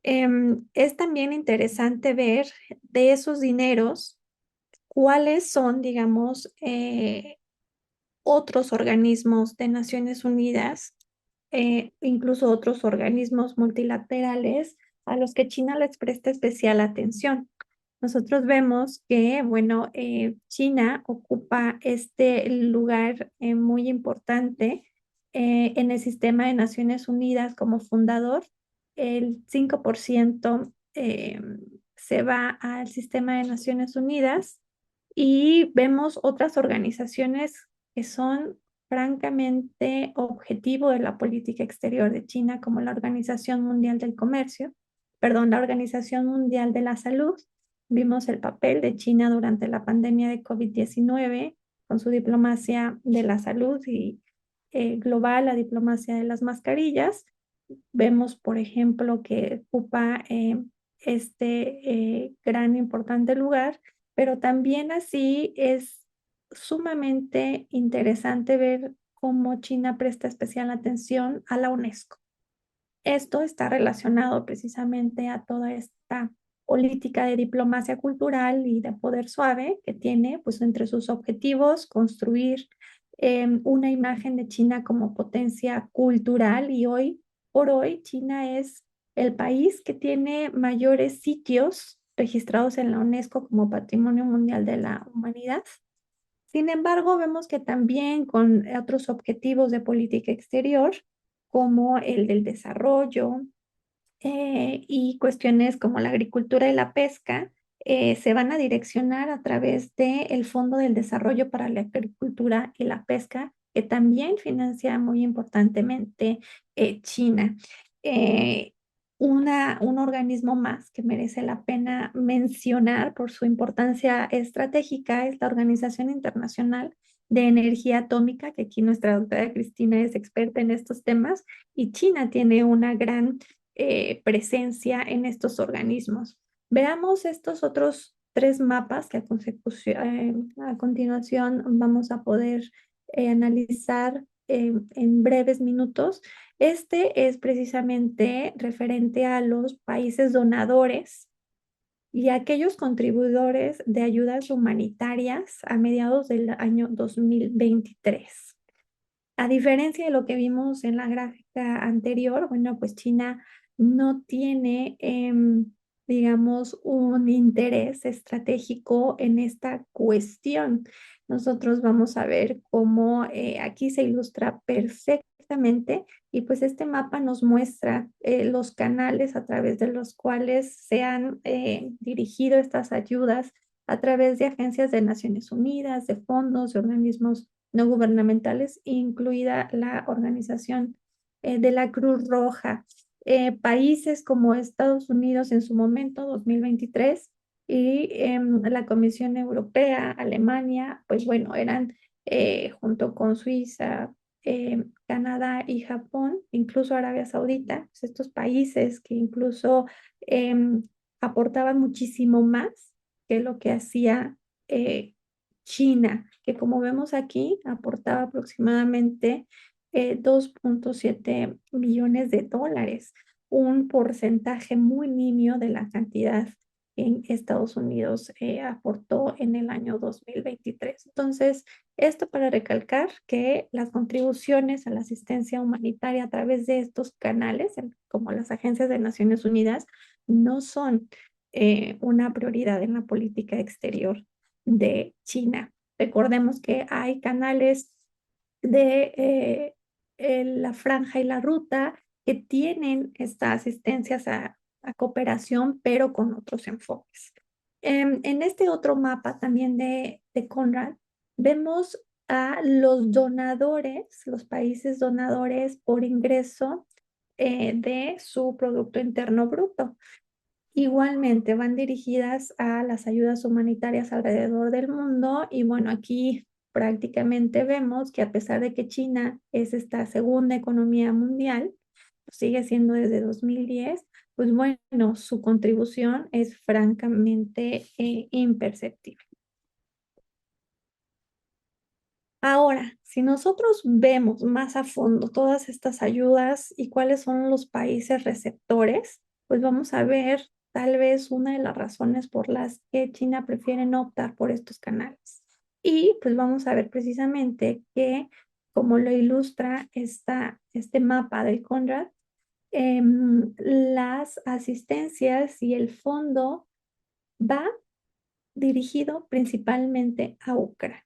Es también interesante ver de esos dineros cuáles son, digamos, otros organismos de Naciones Unidas, incluso otros organismos multilaterales a los que China les presta especial atención. Nosotros vemos que, bueno, China ocupa este lugar muy importante en el sistema de Naciones Unidas como fundador. El 5% eh, se va al sistema de Naciones Unidas y vemos otras organizaciones que son francamente objetivo de la política exterior de China, como la Organización Mundial del Comercio, perdón, la Organización Mundial de la Salud. Vimos el papel de China durante la pandemia de COVID-19 con su diplomacia de la salud y global, la diplomacia de las mascarillas. Vemos, por ejemplo, que ocupa gran importante lugar, pero también así es sumamente interesante ver cómo China presta especial atención a la UNESCO. Esto está relacionado precisamente a toda esta política de diplomacia cultural y de poder suave que tiene, pues entre sus objetivos, construir una imagen de China como potencia cultural, y hoy por hoy China es el país que tiene mayores sitios registrados en la UNESCO como Patrimonio Mundial de la Humanidad. Sin embargo, vemos que también con otros objetivos de política exterior, como el del desarrollo, y cuestiones como la agricultura y la pesca, se van a direccionar a través del Fondo del Desarrollo para la Agricultura y la Pesca, que también financia muy importantemente China. Eh, un organismo más que merece la pena mencionar por su importancia estratégica es la Organización Internacional de Energía Atómica, que aquí nuestra doctora Cristina es experta en estos temas, y China tiene una gran presencia en estos organismos. Veamos estos otros tres mapas que a continuación vamos a poder analizar en breves minutos. Este es precisamente referente a los países donadores y a aquellos contribuidores de ayudas humanitarias a mediados del año 2023. A diferencia de lo que vimos en la gráfica anterior, bueno, pues China no tiene, digamos, un interés estratégico en esta cuestión. Nosotros vamos a ver cómo aquí se ilustra perfectamente, y pues este mapa nos muestra los canales a través de los cuales se han dirigido estas ayudas a través de agencias de Naciones Unidas, de fondos, de organismos no gubernamentales, incluida la organización de la Cruz Roja. Países como Estados Unidos en su momento, 2023, y la Comisión Europea, Alemania, pues bueno, eran junto con Suiza, Canadá y Japón, incluso Arabia Saudita, pues estos países que incluso aportaban muchísimo más que lo que hacía China, que como vemos aquí, aportaba aproximadamente 2.7 millones de dólares, un porcentaje muy nimio de la cantidad en Estados Unidos aportó en el año 2023. Entonces, esto para recalcar que las contribuciones a la asistencia humanitaria a través de estos canales, como las agencias de Naciones Unidas, no son una prioridad en la política exterior de China. Recordemos que hay canales de la franja y la ruta que tienen estas asistencias a cooperación, pero con otros enfoques. En este otro mapa también de Conrad, vemos a los donadores, los países donadores por ingreso de su Producto Interno Bruto. Igualmente van dirigidas a las ayudas humanitarias alrededor del mundo, y bueno, aquí prácticamente vemos que a pesar de que China es esta segunda economía mundial, sigue siendo desde 2010, pues bueno, su contribución es francamente imperceptible. Ahora, si nosotros vemos más a fondo todas estas ayudas y cuáles son los países receptores, pues vamos a ver tal vez una de las razones por las que China prefiere no optar por estos canales. Y pues vamos a ver precisamente que, como lo ilustra este mapa del Conrad, las asistencias y el fondo va dirigido principalmente a Ucrania.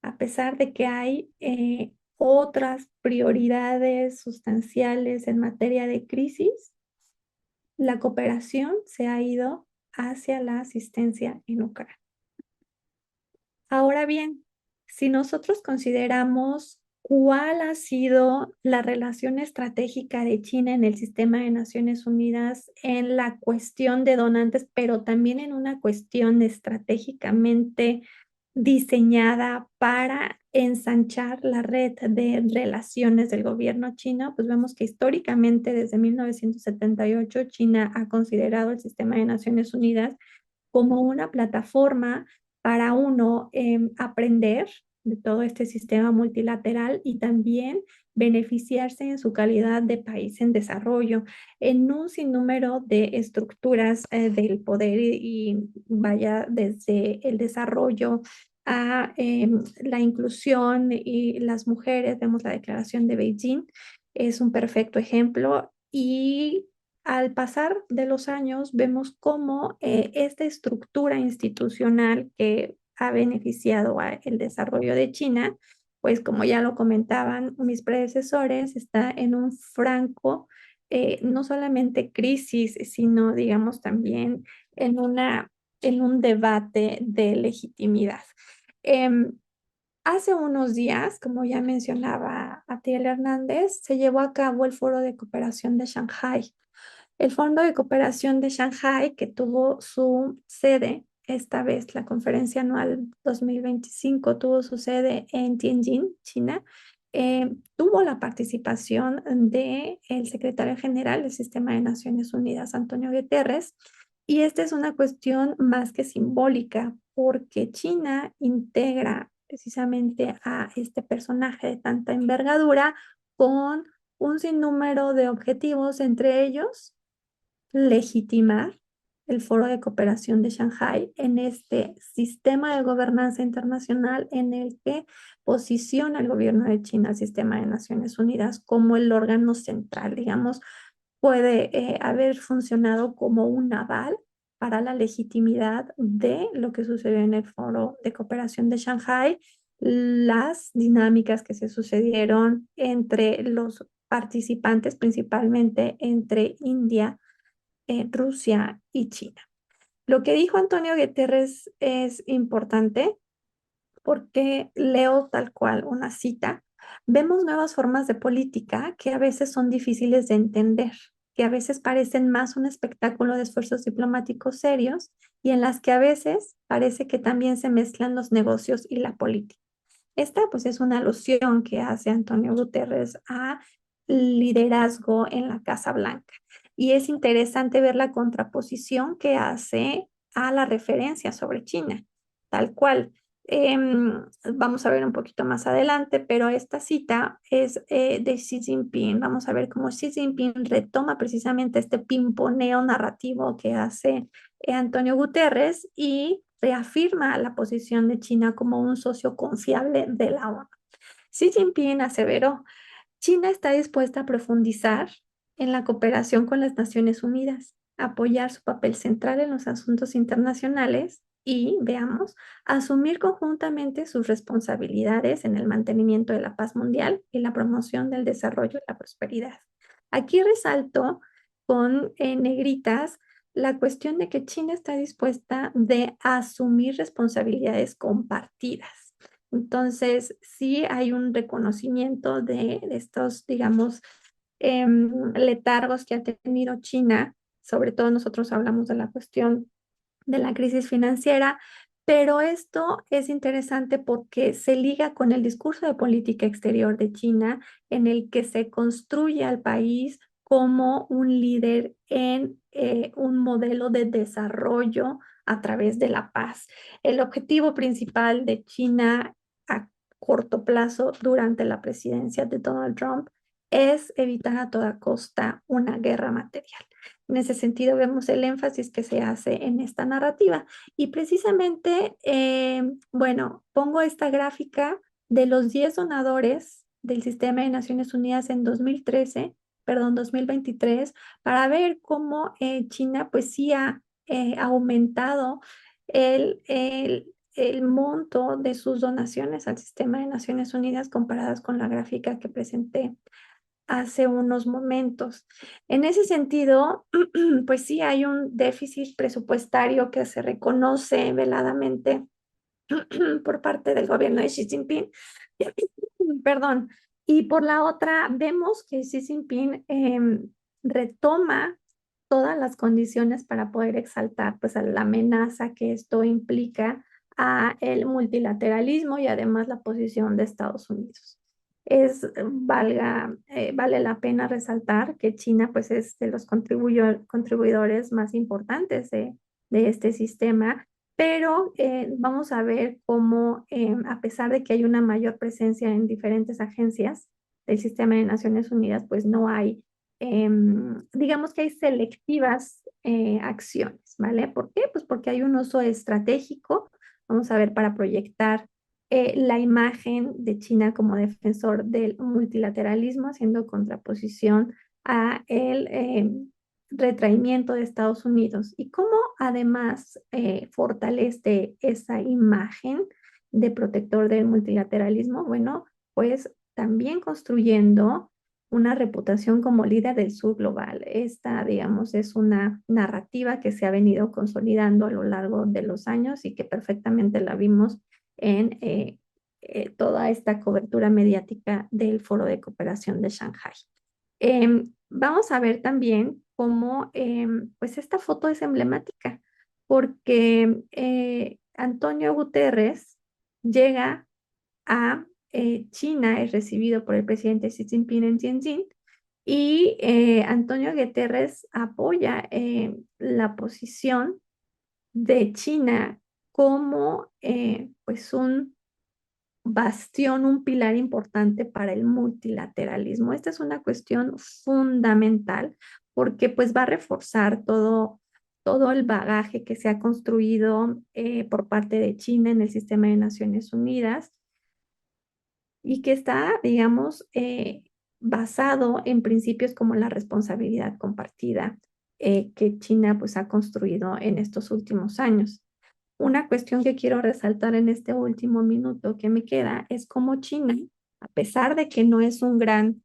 A pesar de que hay otras prioridades sustanciales en materia de crisis, la cooperación se ha ido hacia la asistencia en Ucrania. Ahora bien, si nosotros consideramos cuál ha sido la relación estratégica de China en el sistema de Naciones Unidas en la cuestión de donantes, pero también en una cuestión estratégicamente diseñada para ensanchar la red de relaciones del gobierno chino, pues vemos que históricamente desde 1978 China ha considerado el sistema de Naciones Unidas como una plataforma para uno aprender de todo este sistema multilateral y también beneficiarse en su calidad de país en desarrollo, en un sinnúmero de estructuras del poder y vaya desde el desarrollo a la inclusión y las mujeres. Vemos la Declaración de Beijing, es un perfecto ejemplo y al pasar de los años vemos cómo esta estructura institucional que ha beneficiado el desarrollo de China, pues como ya lo comentaban mis predecesores, está en un franco, no solamente crisis, sino digamos también en en un debate de legitimidad. Em, Hace unos días, como ya mencionaba Atiel Hernández, se llevó a cabo el Foro de Cooperación de Shanghái. El Fondo de Cooperación de Shanghái, que tuvo su sede, esta vez la conferencia anual 2025 tuvo su sede en Tianjin, China, tuvo la participación del secretario general del Sistema de Naciones Unidas, Antonio Guterres, y esta es una cuestión más que simbólica, porque China integra precisamente a este personaje de tanta envergadura con un sinnúmero de objetivos, entre ellos legitimar el Foro de Cooperación de Shanghái en este sistema de gobernanza internacional en el que posiciona el gobierno de China al sistema de Naciones Unidas como el órgano central, digamos, puede haber funcionado como un aval para la legitimidad de lo que sucedió en el Foro de Cooperación de Shanghái, las dinámicas que se sucedieron entre los participantes, principalmente entre India, Rusia y China. Lo que dijo Antonio Guterres es importante porque leo tal cual una cita. Vemos nuevas formas de política que a veces son difíciles de entender, que a veces parecen más un espectáculo de esfuerzos diplomáticos serios y en las que a veces parece que también se mezclan los negocios y la política. Esta pues es una alusión que hace Antonio Guterres a liderazgo en la Casa Blanca. Y es interesante ver la contraposición que hace a la referencia sobre China, tal cual. Vamos a ver un poquito más adelante, pero esta cita es de Xi Jinping. Vamos a ver cómo Xi Jinping retoma precisamente este pimponeo narrativo que hace Antonio Guterres y reafirma la posición de China como un socio confiable de la ONU. Xi Jinping aseveró, China está dispuesta a profundizar en la cooperación con las Naciones Unidas, apoyar su papel central en los asuntos internacionales y, veamos, asumir conjuntamente sus responsabilidades en el mantenimiento de la paz mundial y la promoción del desarrollo y la prosperidad. Aquí resalto con negritas la cuestión de que China está dispuesta de asumir responsabilidades compartidas. Entonces, sí hay un reconocimiento de estos, digamos, letargos que ha tenido China. Sobre todo nosotros hablamos de la cuestión de la crisis financiera, pero esto es interesante porque se liga con el discurso de política exterior de China, en el que se construye al país como un líder en un modelo de desarrollo a través de la paz. El objetivo principal de China a corto plazo durante la presidencia de Donald Trump es evitar a toda costa una guerra material. En ese sentido, vemos el énfasis que se hace en esta narrativa. Y precisamente, bueno, pongo esta gráfica de los 10 donadores del Sistema de Naciones Unidas en 2023, para ver cómo China pues sí ha aumentado el monto de sus donaciones al Sistema de Naciones Unidas comparadas con la gráfica que presenté hace unos momentos. En ese sentido, pues sí hay un déficit presupuestario que se reconoce veladamente por parte del gobierno de Xi Jinping, perdón, y por la otra vemos que Xi Jinping retoma todas las condiciones para poder exaltar pues a la amenaza que esto implica a el multilateralismo y además la posición de Estados Unidos. Vale la pena resaltar que China pues es de los contribuidores más importantes de este sistema, pero vamos a ver cómo, a pesar de que hay una mayor presencia en diferentes agencias del sistema de Naciones Unidas, pues no hay, digamos que hay selectivas acciones, ¿vale? ¿Por qué? Pues porque hay un uso estratégico, vamos a ver, para proyectar la imagen de China como defensor del multilateralismo, haciendo contraposición a el retraimiento de Estados Unidos y cómo además fortalece esa imagen de protector del multilateralismo. Bueno, pues también construyendo una reputación como líder del sur global. Esta, digamos, es una narrativa que se ha venido consolidando a lo largo de los años y que perfectamente la vimos en toda esta cobertura mediática del Foro de Cooperación de Shanghái. Vamos a ver también cómo pues esta foto es emblemática, porque Antonio Guterres llega a China, es recibido por el presidente Xi Jinping en Tianjin, y Antonio Guterres apoya la posición de China como pues un bastión, un pilar importante para el multilateralismo. Esta es una cuestión fundamental porque pues va a reforzar todo el bagaje que se ha construido por parte de China en el sistema de Naciones Unidas y que está, digamos, basado en principios como la responsabilidad compartida que China pues ha construido en estos últimos años. Una cuestión que quiero resaltar en este último minuto que me queda es cómo China, a pesar de que no es un gran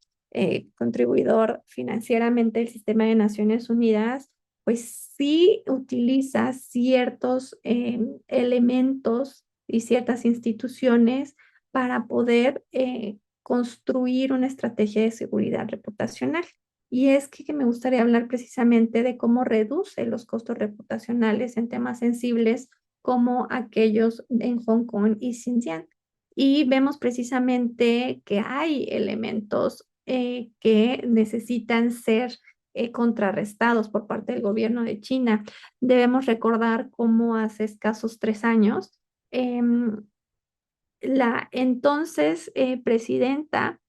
contribuidor financieramente del sistema de Naciones Unidas, pues sí utiliza ciertos elementos y ciertas instituciones para poder construir una estrategia de seguridad reputacional. Y es que me gustaría hablar precisamente de cómo reduce los costos reputacionales en temas sensibles como aquellos en Hong Kong y Xinjiang. Y vemos precisamente que hay elementos que necesitan ser contrarrestados por parte del gobierno de China. Debemos recordar cómo hace escasos 3 años la entonces presidenta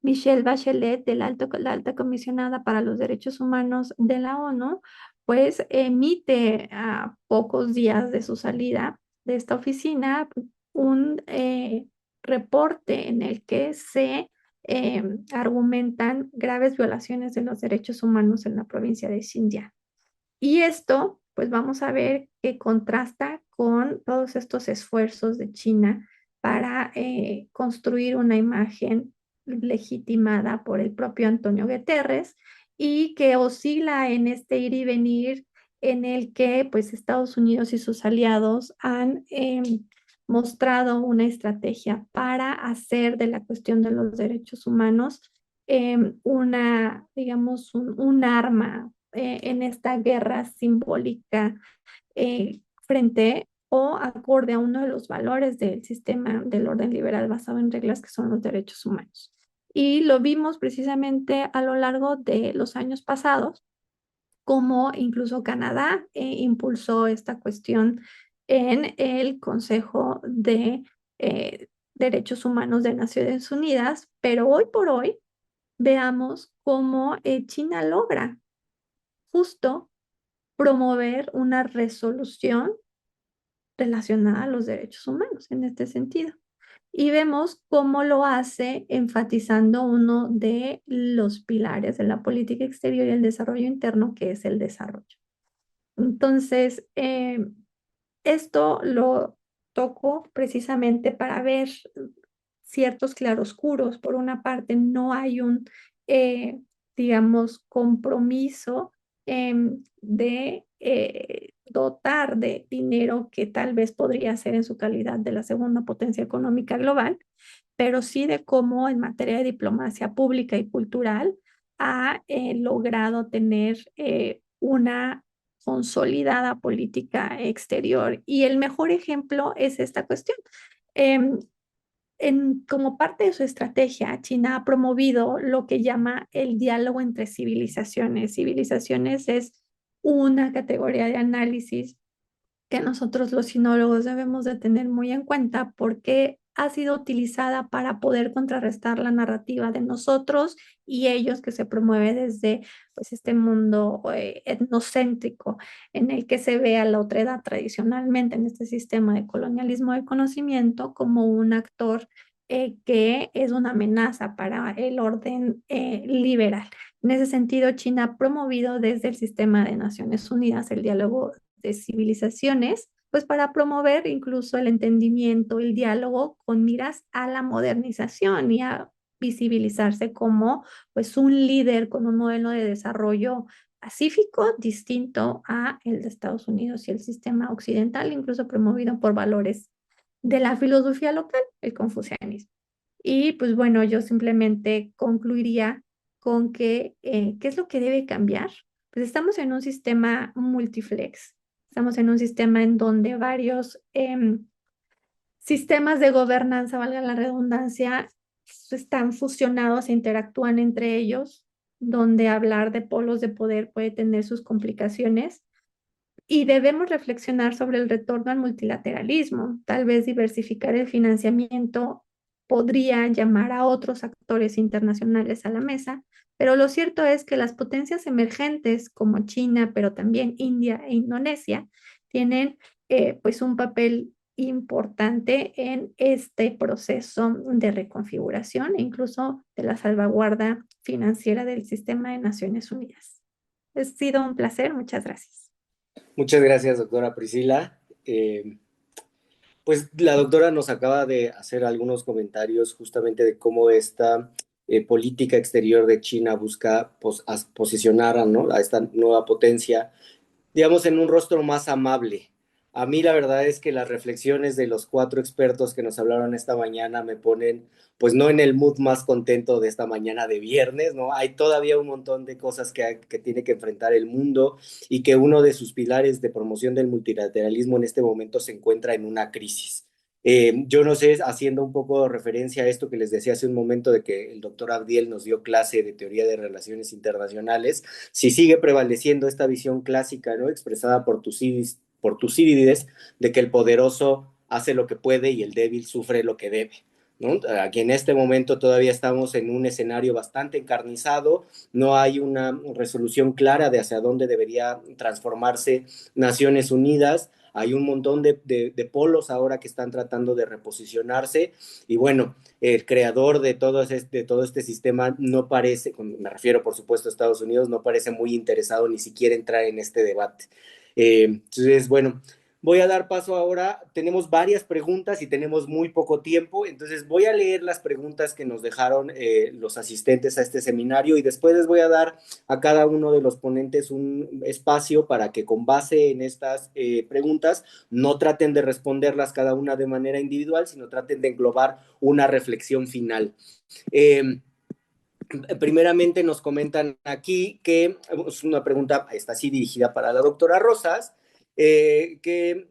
Michelle Bachelet, la alta comisionada para los derechos humanos de la ONU, pues emite a pocos días de su salida de esta oficina un reporte en el que se argumentan graves violaciones de los derechos humanos en la provincia de Xinjiang. Y esto, pues vamos a ver que contrasta con todos estos esfuerzos de China para construir una imagen legitimada por el propio Antonio Guterres y que oscila en este ir y venir en el que pues Estados Unidos y sus aliados han mostrado una estrategia para hacer de la cuestión de los derechos humanos una, digamos, un arma en esta guerra simbólica frente o acorde a uno de los valores del sistema del orden liberal basado en reglas que son los derechos humanos. Y lo vimos precisamente a lo largo de los años pasados, como incluso Canadá impulsó esta cuestión en el Consejo de Derechos Humanos de Naciones Unidas, pero hoy por hoy veamos cómo China logra justo promover una resolución relacionada a los derechos humanos en este sentido. Y vemos cómo lo hace enfatizando uno de los pilares de la política exterior y el desarrollo interno, que es el desarrollo. Entonces, esto lo toco precisamente para ver ciertos claroscuros. Por una parte, no hay un digamos, compromiso de dotar de dinero que tal vez podría ser en su calidad de la segunda potencia económica global, pero sí de cómo en materia de diplomacia pública y cultural ha logrado tener una consolidada política exterior. Y el mejor ejemplo es esta cuestión. Em, como parte de su estrategia, China ha promovido lo que llama el diálogo entre civilizaciones. Civilizaciones es una categoría de análisis que nosotros los sinólogos debemos de tener muy en cuenta porque ha sido utilizada para poder contrarrestar la narrativa de nosotros y ellos que se promueve desde pues, este mundo etnocéntrico en el que se ve a la otredad tradicionalmente en este sistema de colonialismo del conocimiento como un actor que es una amenaza para el orden liberal. En ese sentido, China ha promovido desde el sistema de Naciones Unidas el diálogo de civilizaciones, pues para promover incluso el entendimiento, el diálogo con miras a la modernización y a visibilizarse como pues un líder con un modelo de desarrollo pacífico distinto a el de Estados Unidos y el sistema occidental, incluso promovido por valores de la filosofía local, el confucianismo. Y pues bueno, yo simplemente concluiría con que, ¿qué es lo que debe cambiar? Pues estamos en un sistema multiflex, estamos en un sistema en donde varios sistemas de gobernanza, valga la redundancia, están fusionados e interactúan entre ellos, donde hablar de polos de poder puede tener sus complicaciones. Y debemos reflexionar sobre el retorno al multilateralismo. Tal vez diversificar el financiamiento podría llamar a otros actores internacionales a la mesa, pero lo cierto es que las potencias emergentes como China, pero también India e Indonesia, tienen pues un papel importante en este proceso de reconfiguración e incluso de la salvaguarda financiera del sistema de Naciones Unidas. Ha sido un placer, muchas gracias. Muchas gracias, doctora Priscila. Pues la doctora nos acaba de hacer algunos comentarios justamente de cómo esta política exterior de China busca posicionar, ¿no?, a esta nueva potencia, digamos, en un rostro más amable. A mí la verdad es que las reflexiones de los 4 expertos que nos hablaron esta mañana me ponen, pues no en el mood más contento de esta mañana de viernes, ¿no? Hay todavía un montón de cosas que tiene que enfrentar el mundo y que uno de sus pilares de promoción del multilateralismo en este momento se encuentra en una crisis. Yo no sé, haciendo un poco referencia a esto que les decía hace un momento de que el doctor Abdiel nos dio clase de teoría de relaciones internacionales, si sigue prevaleciendo esta visión clásica, ¿no?, expresada por Tucídides, de que el poderoso hace lo que puede y el débil sufre lo que debe, ¿no? Aquí en este momento todavía estamos en un escenario bastante encarnizado, no hay una resolución clara de hacia dónde debería transformarse Naciones Unidas, hay un montón de polos ahora que están tratando de reposicionarse y bueno, el creador de todo este sistema no parece, me refiero por supuesto a Estados Unidos, no parece muy interesado ni siquiera entrar en este debate. Entonces, bueno, voy a dar paso ahora, tenemos varias preguntas y tenemos muy poco tiempo, entonces voy a leer las preguntas que nos dejaron los asistentes a este seminario y después les voy a dar a cada uno de los ponentes un espacio para que con base en estas preguntas no traten de responderlas cada una de manera individual, sino traten de englobar una reflexión final. Primeramente nos comentan aquí que es una pregunta, está así dirigida para la doctora Rosas, que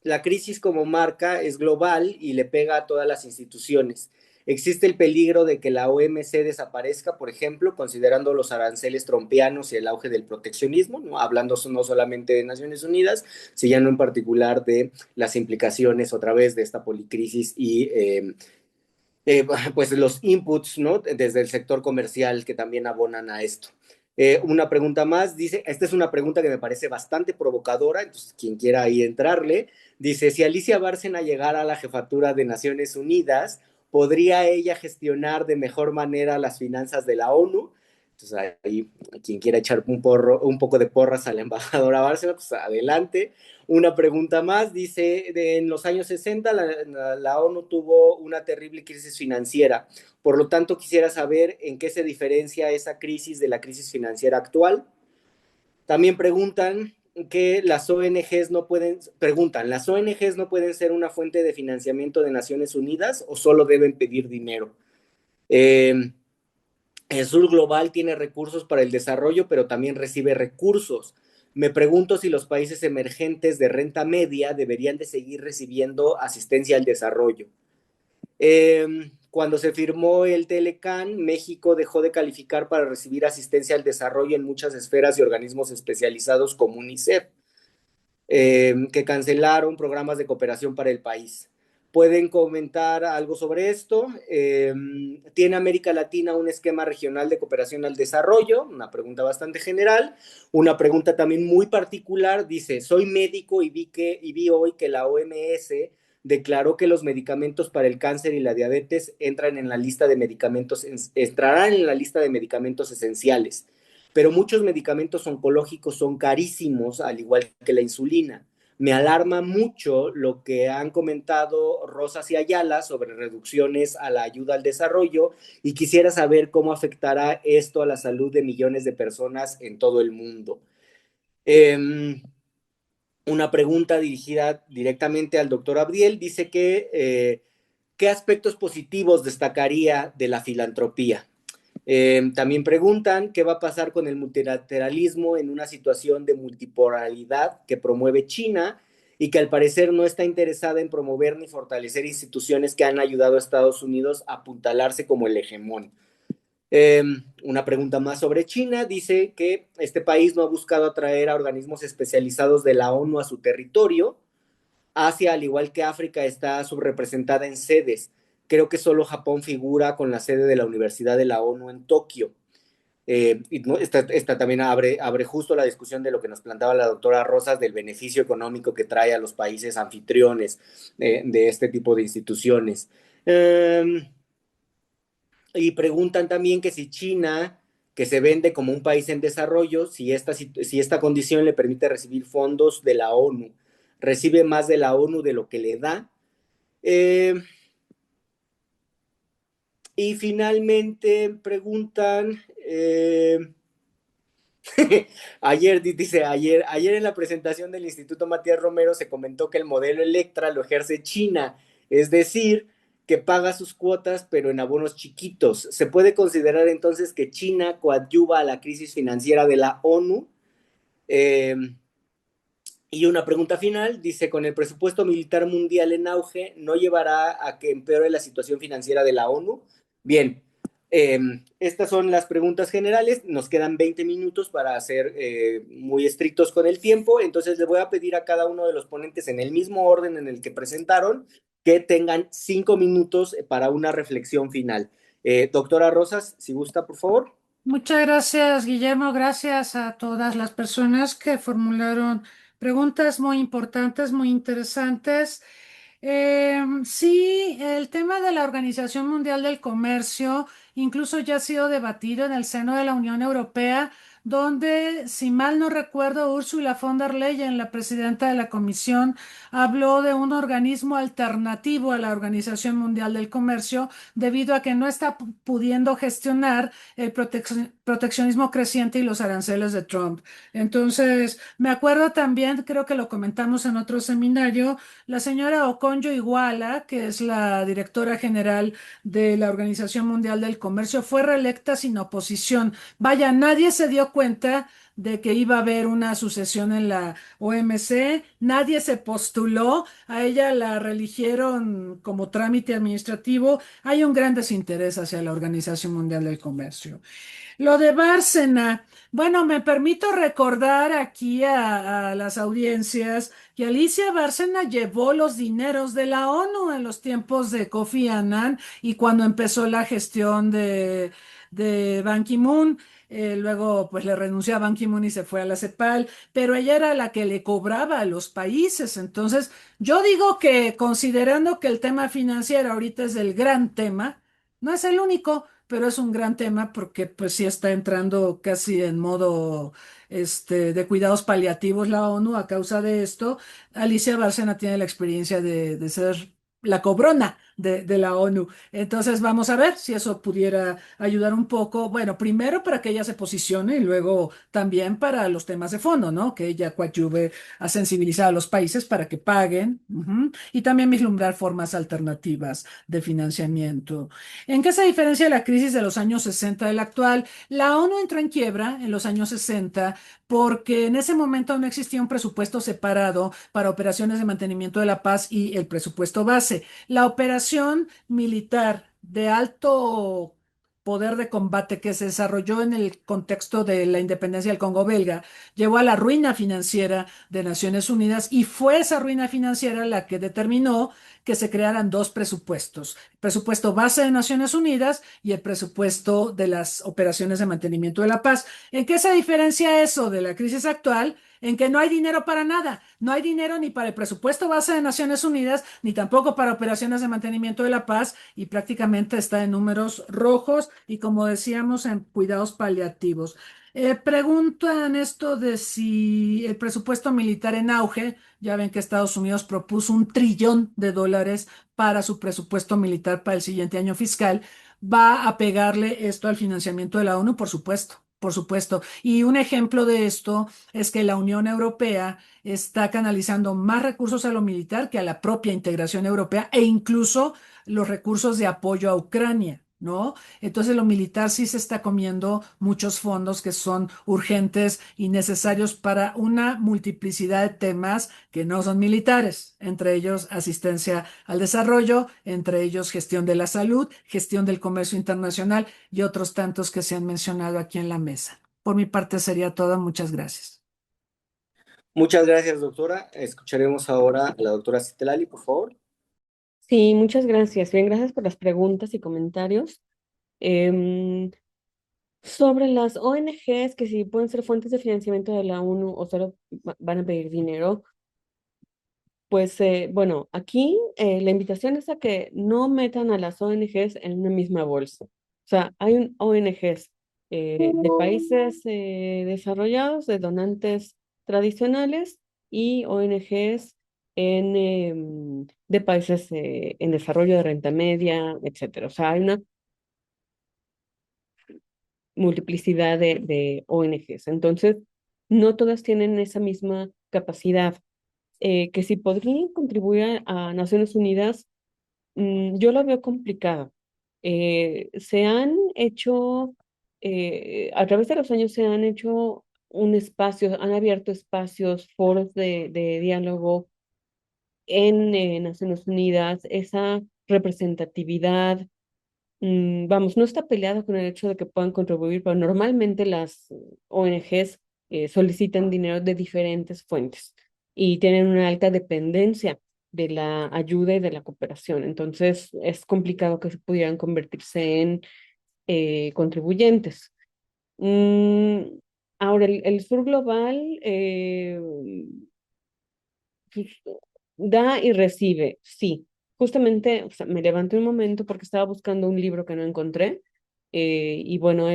la crisis como marca es global y le pega a todas las instituciones. Existe el peligro de que la OMC desaparezca, por ejemplo, considerando los aranceles trompianos y el auge del proteccionismo, ¿no?, hablando no solamente de Naciones Unidas, sino en particular de las implicaciones otra vez de esta policrisis y pues los inputs, ¿no?, desde el sector comercial que también abonan a esto. Una pregunta más, dice, esta es una pregunta que me parece bastante provocadora, entonces quien quiera ahí entrarle, dice, si Alicia Bárcena llegara a la jefatura de Naciones Unidas, ¿podría ella gestionar de mejor manera las finanzas de la ONU? Entonces ahí, quien quiera echar un poco de porras a la embajadora Bárcena, pues adelante. Una pregunta más, dice, en los años 60 la ONU tuvo una terrible crisis financiera. Por lo tanto, quisiera saber en qué se diferencia esa crisis de la crisis financiera actual. También ¿las ONGs no pueden ser una fuente de financiamiento de Naciones Unidas o solo deben pedir dinero? El Sur Global tiene recursos para el desarrollo, pero también recibe recursos. Me pregunto si los países emergentes de renta media deberían de seguir recibiendo asistencia al desarrollo. Cuando se firmó el Telecán, México dejó de calificar para recibir asistencia al desarrollo en muchas esferas y organismos especializados como UNICEF, que cancelaron programas de cooperación para el país. ¿Pueden comentar algo sobre esto? ¿Tiene América Latina un esquema regional de cooperación al desarrollo? Una pregunta bastante general. Una pregunta también muy particular. Dice, soy médico y vi hoy que la OMS declaró que los medicamentos para el cáncer y la diabetes entrarán en la lista de medicamentos esenciales. Pero muchos medicamentos oncológicos son carísimos, al igual que la insulina. Me alarma mucho lo que han comentado Rosas y Ayala sobre reducciones a la ayuda al desarrollo y quisiera saber cómo afectará esto a la salud de millones de personas en todo el mundo. Una pregunta dirigida directamente al doctor Abdiel dice que ¿qué aspectos positivos destacaría de la filantropía? También preguntan qué va a pasar con el multilateralismo en una situación de multipolaridad que promueve China y que al parecer no está interesada en promover ni fortalecer instituciones que han ayudado a Estados Unidos a apuntalarse como el hegemón. Una pregunta más sobre China. Dice que este país no ha buscado atraer a organismos especializados de la ONU a su territorio. Asia, al igual que África, está subrepresentada en sedes. Creo que solo Japón figura con la sede de la Universidad de la ONU en Tokio. Y no, esta también abre justo la discusión de lo que nos planteaba la doctora Rosas del beneficio económico que trae a los países anfitriones de este tipo de instituciones. Y preguntan también que si China, que se vende como un país en desarrollo, si esta condición le permite recibir fondos de la ONU. Recibe más de la ONU de lo que le da. Y finalmente preguntan, ayer en la presentación del Instituto Matías Romero se comentó que el modelo Electra lo ejerce China, es decir, que paga sus cuotas pero en abonos chiquitos. ¿Se puede considerar entonces que China coadyuva a la crisis financiera de la ONU? Y una pregunta final, dice, con el presupuesto militar mundial en auge, ¿no llevará a que empeore la situación financiera de la ONU? Bien, estas son las preguntas generales, nos quedan 20 minutos para ser muy estrictos con el tiempo, entonces le voy a pedir a cada uno de los ponentes en el mismo orden en el que presentaron, que tengan 5 minutos para una reflexión final. Doctora Rosas, si gusta, por favor. Muchas gracias, Guillermo. Gracias a todas las personas que formularon preguntas muy importantes, muy interesantes. Sí, el tema de la Organización Mundial del Comercio incluso ya ha sido debatido en el seno de la Unión Europea, donde, si mal no recuerdo, Ursula von der Leyen, la presidenta de la Comisión, habló de un organismo alternativo a la Organización Mundial del Comercio, debido a que no está pudiendo gestionar el proteccionismo creciente y los aranceles de Trump. Entonces, me acuerdo también, creo que lo comentamos en otro seminario, la señora Okonjo-Iweala, que es la directora general de la Organización Mundial del Comercio, fue reelecta sin oposición. Vaya, nadie se dio cuenta de que iba a haber una sucesión en la OMC, nadie se postuló, a ella la reeligieron como trámite administrativo, hay un gran desinterés hacia la Organización Mundial del Comercio. Lo de Bárcena, bueno, me permito recordar aquí a las audiencias que Alicia Bárcena llevó los dineros de la ONU en los tiempos de Kofi Annan y cuando empezó la gestión de Ban Ki-moon. Luego, pues le renunció a Ban Ki-moon y se fue a la CEPAL, pero ella era la que le cobraba a los países. Entonces, yo digo que considerando que el tema financiero ahorita es el gran tema, no es el único. pero es un gran tema porque pues sí está entrando casi en modo de cuidados paliativos la ONU a causa de esto. Alicia Bárcena tiene la experiencia de ser la cobrona de la ONU. Entonces vamos a ver si eso pudiera ayudar un poco. Bueno, primero para que ella se posicione y luego también para los temas de fondo, ¿no? Que ella coadyuve a sensibilizar a los países para que paguen, y también vislumbrar formas alternativas de financiamiento. ¿En qué se diferencia la crisis de los años 60 de la actual? La ONU entró en quiebra en los años 60 porque en ese momento no existía un presupuesto separado para operaciones de mantenimiento de la paz y el presupuesto base. La operación militar de alto poder de combate que se desarrolló en el contexto de la independencia del Congo belga llevó a la ruina financiera de Naciones Unidas y fue esa ruina financiera la que determinó que se crearan dos presupuestos: el presupuesto base de Naciones Unidas y el presupuesto de las operaciones de mantenimiento de la paz. ¿En qué se diferencia eso de la crisis actual? En que no hay dinero para nada. No hay dinero ni para el presupuesto base de Naciones Unidas, ni tampoco para operaciones de mantenimiento de la paz, y prácticamente está en números rojos y, como decíamos, en cuidados paliativos. Preguntan esto de si el presupuesto militar en auge, ya ven que Estados Unidos propuso $1 trillón para su presupuesto militar para el siguiente año fiscal. ¿Va a pegarle esto al financiamiento de la ONU? Por supuesto, por supuesto. Y un ejemplo de esto es que la Unión Europea está canalizando más recursos a lo militar que a la propia integración europea e incluso los recursos de apoyo a Ucrania, ¿no? Entonces lo militar sí se está comiendo muchos fondos que son urgentes y necesarios para una multiplicidad de temas que no son militares, entre ellos asistencia al desarrollo, entre ellos gestión de la salud, gestión del comercio internacional y otros tantos que se han mencionado aquí en la mesa. Por mi parte sería todo. Muchas gracias. Muchas gracias, doctora. Escucharemos ahora a la doctora Citlali, por favor. Sí, muchas gracias. Bien, gracias por las preguntas y comentarios. Sobre las ONGs, que si pueden ser fuentes de financiamiento de la ONU o solo van a pedir dinero, pues bueno, aquí la invitación es a que no metan a las ONGs en una misma bolsa. O sea, hay ONGs de países desarrollados, de donantes tradicionales, y ONGs de países en desarrollo de renta media, etcétera. O sea, hay una multiplicidad de ONGs. Entonces, no todas tienen esa misma capacidad. Que si podrían contribuir a Naciones Unidas, yo lo veo complicado. Se han hecho, a través de los años se han hecho un espacio, han abierto espacios, foros de diálogo en Naciones Unidas, esa representatividad. Vamos, no está peleado con el hecho de que puedan contribuir, pero normalmente las ONGs solicitan dinero de diferentes fuentes y tienen una alta dependencia de la ayuda y de la cooperación. Entonces, es complicado que se pudieran convertirse en contribuyentes. Mm, Ahora, el sur global pues, da y recibe, sí. Justamente, o sea, me levanté un momento porque estaba buscando un libro que no encontré, y bueno,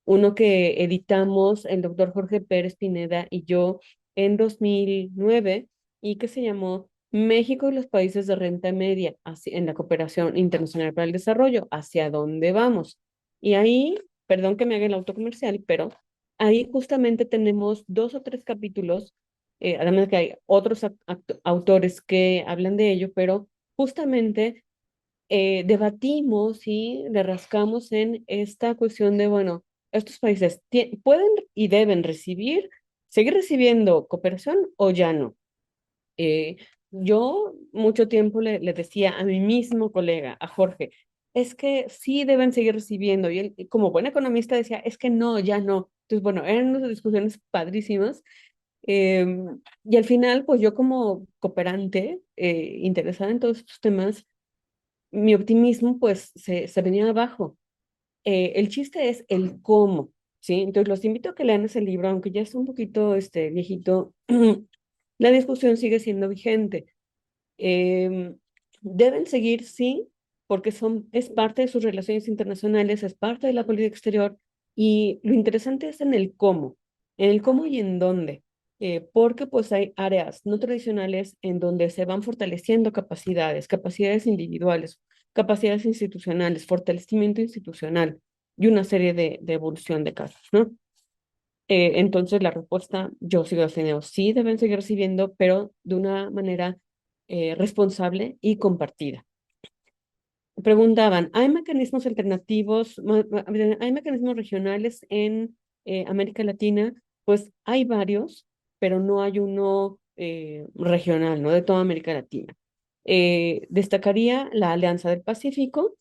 uno que editamos el doctor Jorge Pérez Pineda y yo en 2009, y que se llamó México y los países de renta media en la cooperación internacional para el desarrollo, ¿hacia dónde vamos? Y ahí, perdón que me haga el autocomercial, pero ahí justamente tenemos 2 o 3 capítulos, además que hay otros autores que hablan de ello, pero justamente debatimos y le rascamos en esta cuestión de, bueno, estos países pueden y deben seguir recibiendo cooperación o ya no. Eh, yo mucho tiempo le decía a mi mismo colega, a Jorge, es que sí deben seguir recibiendo, y él, como buen economista, decía, es que no, ya no. Entonces, bueno, eran unas discusiones padrísimas. Y al final, pues yo como cooperante, interesada en todos estos temas, mi optimismo pues se venía abajo. El chiste es el cómo, ¿sí? Entonces los invito a que lean ese libro, aunque ya es un poquito viejito, la discusión sigue siendo vigente. Deben seguir, sí, porque es parte de sus relaciones internacionales, es parte de la política exterior, y lo interesante es en el cómo y en dónde, porque pues hay áreas no tradicionales en donde se van fortaleciendo capacidades individuales, capacidades institucionales, fortalecimiento institucional y una serie de evolución de casos, ¿no? Entonces la respuesta, yo sigo defendiendo, sí deben seguir recibiendo, pero de una manera responsable y compartida. Preguntaban, ¿hay mecanismos alternativos, hay mecanismos regionales en América Latina? Pues hay varios, pero no hay uno regional, ¿no? De toda América Latina. Destacaría la Alianza del Pacífico,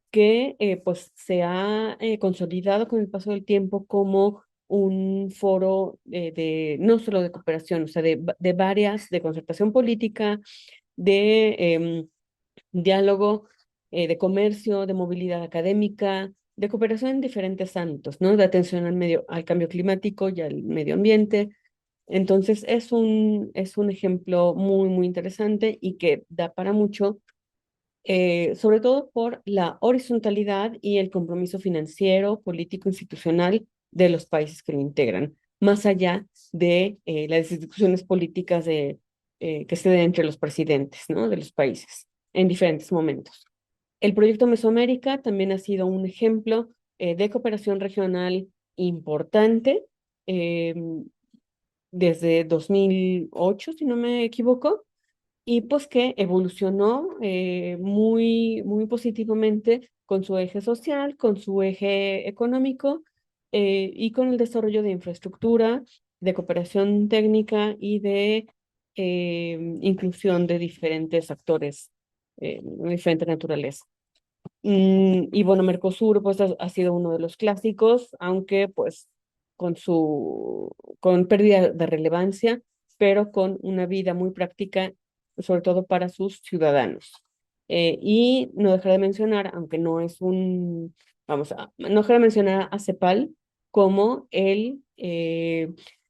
que pues se ha consolidado con el paso del tiempo como un foro no solo de cooperación, o sea, de varias, de concertación política, de diálogo, de comercio, de movilidad académica, de cooperación en diferentes ámbitos, ¿no? De atención al cambio climático y al medio ambiente. Entonces, es un ejemplo muy, muy interesante y que da para mucho, sobre todo por la horizontalidad y el compromiso financiero, político, institucional de los países que lo integran, más allá de las instituciones políticas que se den entre los presidentes, ¿no? De los países en diferentes momentos. El proyecto Mesoamérica también ha sido un ejemplo de cooperación regional importante eh, desde 2008, si no me equivoco, y pues que evolucionó muy, muy positivamente con su eje social, con su eje económico y con el desarrollo de infraestructura, de cooperación técnica y de inclusión de diferentes actores de diferente naturaleza. Y bueno, Mercosur pues ha sido uno de los clásicos, aunque pues con pérdida de relevancia, pero con una vida muy práctica, sobre todo para sus ciudadanos. Y no dejar de mencionar, aunque no es no dejar de mencionar a CEPAL como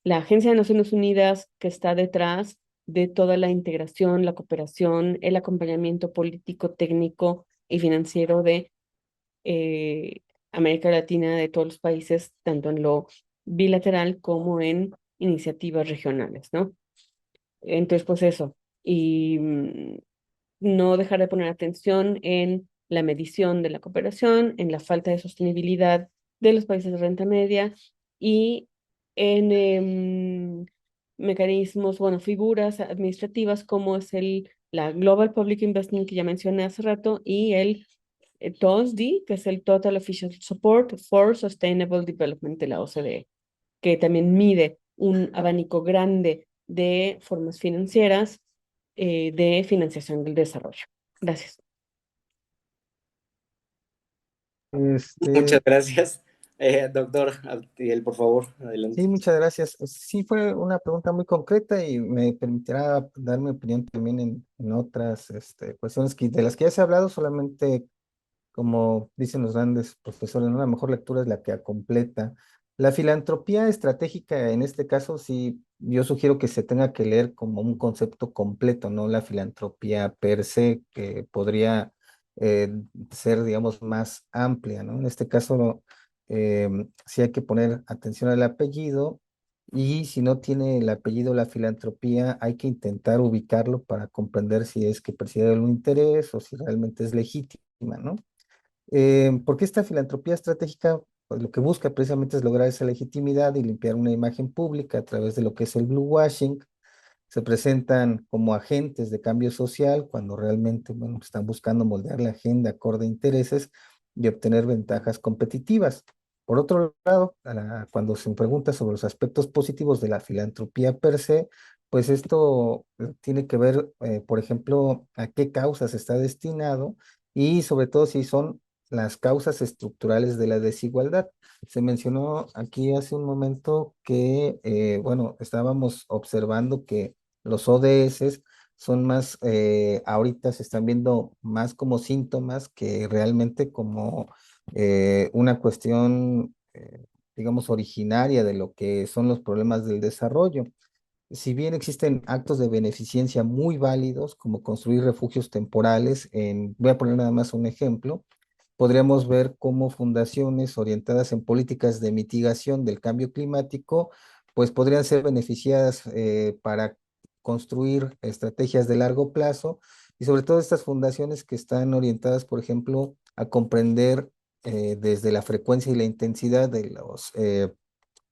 la Agencia de Naciones Unidas que está detrás de toda la integración, la cooperación, el acompañamiento político, técnico y financiero de eh, América Latina, de todos los países, tanto en lo bilateral como en iniciativas regionales, ¿no? Entonces, pues eso. Y no dejar de poner atención en la medición de la cooperación, en la falta de sostenibilidad de los países de renta media y en mecanismos, bueno, figuras administrativas como es la Global Public Investment que ya mencioné hace rato y el TOSD, que es el Total Official Support for Sustainable Development de la OCDE, que también mide un abanico grande de formas financieras de financiación del desarrollo. Gracias. Muchas Este, gracias. Doctor Abdiel, por favor, adelante. sí, muchas gracias. Sí fue una pregunta muy concreta y me permitirá dar mi opinión también en otras cuestiones de las que ya se ha hablado, solamente como dicen los grandes profesores, ¿no? La mejor lectura es la que completa. La filantropía estratégica, en este caso, sí, yo sugiero que se tenga que leer como un concepto completo, no la filantropía per se, que podría eh, ser, digamos, más amplia, ¿no? En este caso, sí hay que poner atención al apellido y si no tiene el apellido la filantropía, hay que intentar ubicarlo para comprender si es que persigue algún interés o si realmente es legítima, ¿no? Porque esta filantropía estratégica, pues lo que busca precisamente es lograr esa legitimidad y limpiar una imagen pública a través de lo que es el blue washing. Se presentan como agentes de cambio social cuando realmente, bueno, están buscando moldear la agenda acorde a intereses y obtener ventajas competitivas. Por otro lado, cuando se pregunta sobre los aspectos positivos de la filantropía per se, pues esto tiene que ver, por ejemplo, a qué causas está destinado y sobre todo si son las causas estructurales de la desigualdad. Se mencionó aquí hace un momento que, bueno, estábamos observando que los ODS son más, ahorita se están viendo más como síntomas que realmente como una cuestión, digamos, originaria de lo que son los problemas del desarrollo. si bien existen actos de beneficencia muy válidos, como construir refugios temporales, voy a poner nada más un ejemplo, podríamos ver cómo fundaciones orientadas en políticas de mitigación del cambio climático, pues podrían ser beneficiadas para construir estrategias de largo plazo y sobre todo estas fundaciones que están orientadas, por ejemplo, a comprender desde la frecuencia y la intensidad de los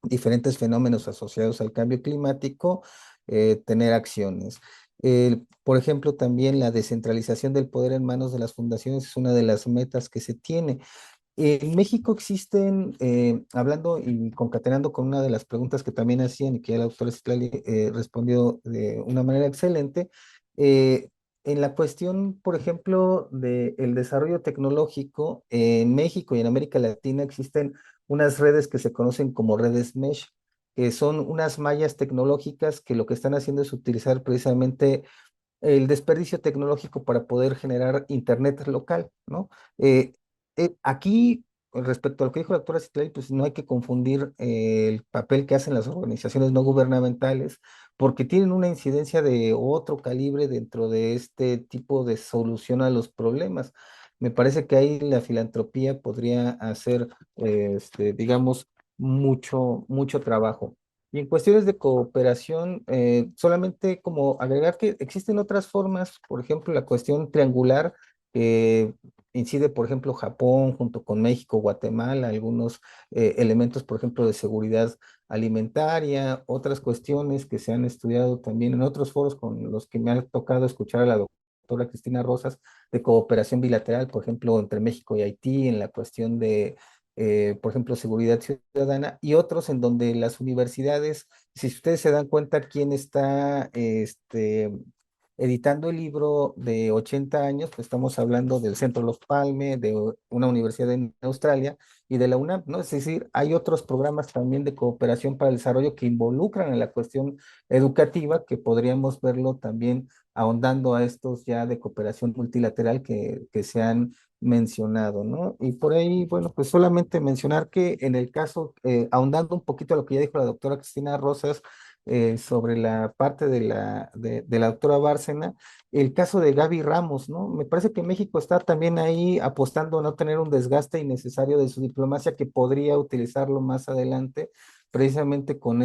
diferentes fenómenos asociados al cambio climático, tener acciones. Por ejemplo, también la descentralización del poder en manos de las fundaciones es una de las metas que se tiene. En México existen, hablando y concatenando con una de las preguntas que también hacían y que el doctor Citlali respondió de una manera excelente, eh, en la cuestión, por ejemplo, del desarrollo tecnológico, en México y en América Latina existen unas redes que se conocen como redes mesh, que son unas mallas tecnológicas que lo que están haciendo es utilizar precisamente el desperdicio tecnológico para poder generar internet local, ¿no? Eh, aquí, respecto a lo que dijo la doctora Citlali, pues no hay que confundir el papel que hacen las organizaciones no gubernamentales, porque tienen una incidencia de otro calibre dentro de este tipo de solución a los problemas. Me parece que ahí la filantropía podría hacer, digamos, mucho trabajo. Y en cuestiones de cooperación, solamente como agregar que existen otras formas, por ejemplo, la cuestión triangular, incide, por ejemplo, Japón junto con México, Guatemala, algunos elementos, por ejemplo, de seguridad alimentaria, otras cuestiones que se han estudiado también en otros foros con los que me ha tocado escuchar a la doctora Cristina Rosas, de cooperación bilateral, por ejemplo, entre México y Haití, en la cuestión de por ejemplo, seguridad ciudadana, y otros en donde las universidades, si ustedes se dan cuenta quién está editando el libro de 80 años, pues estamos hablando del Centro Los Palme, de una universidad en Australia y de la UNAM, ¿no? Es decir, hay otros programas también de cooperación para el desarrollo que involucran en la cuestión educativa, que podríamos verlo también ahondando a estos ya de cooperación multilateral que se han mencionado, ¿no? Y por ahí, bueno, pues solamente mencionar que en el caso, ahondando un poquito a lo que ya dijo la doctora Cristina Rosas sobre la parte de la doctora Bárcena, el caso de Gaby Ramos, ¿no? Me parece que México está también ahí apostando a no tener un desgaste innecesario de su diplomacia que podría utilizarlo más adelante, precisamente con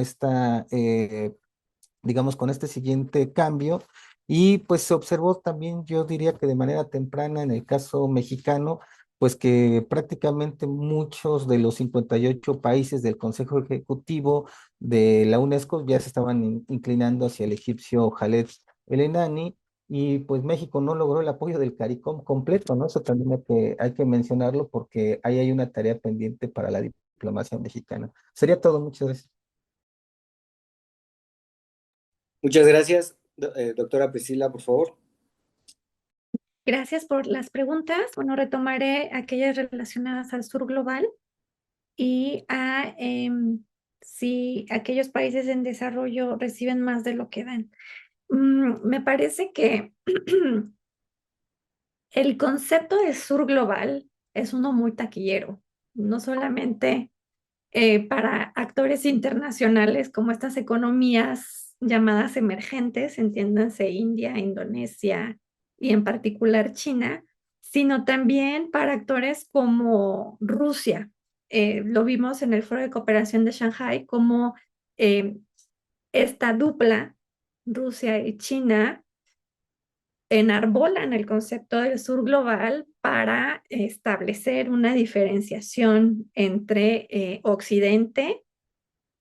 digamos, con este siguiente cambio. Y pues se observó también, yo diría que de manera temprana en el caso mexicano, pues que prácticamente muchos de los 58 países del Consejo Ejecutivo de la UNESCO ya se estaban inclinando hacia el egipcio Khaled El Enani, y pues México no logró el apoyo del CARICOM completo, ¿no? Eso también hay que mencionarlo porque ahí hay una tarea pendiente para la diplomacia mexicana. Sería todo, muchas gracias. Muchas gracias, doctora Priscila, por favor. Gracias por las preguntas. Bueno, retomaré aquellas relacionadas al sur global y a si aquellos países en desarrollo reciben más de lo que dan. Me parece que el concepto de sur global es uno muy taquillero, no solamente para actores internacionales como estas economías llamadas emergentes, entiéndanse India, Indonesia y en particular China, sino también para actores como Rusia. Lo vimos en el Foro de Cooperación de Shanghái, como eh, esta dupla, Rusia y China, enarbolan el concepto del sur global para establecer una diferenciación entre Occidente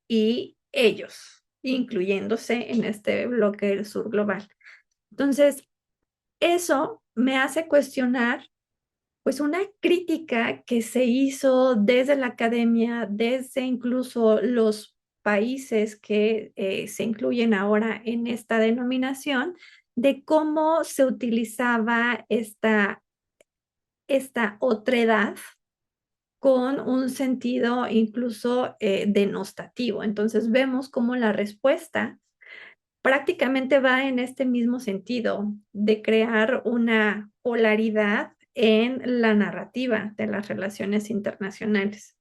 y ellos, incluyéndose en este bloque del sur global. Entonces, eso me hace cuestionar pues una crítica que se hizo desde la academia, desde incluso los países que se incluyen ahora en esta denominación, de cómo se utilizaba esta otredad con un sentido incluso denostativo. Entonces vemos cómo la respuesta prácticamente va en este mismo sentido, de crear una polaridad en la narrativa de las relaciones internacionales.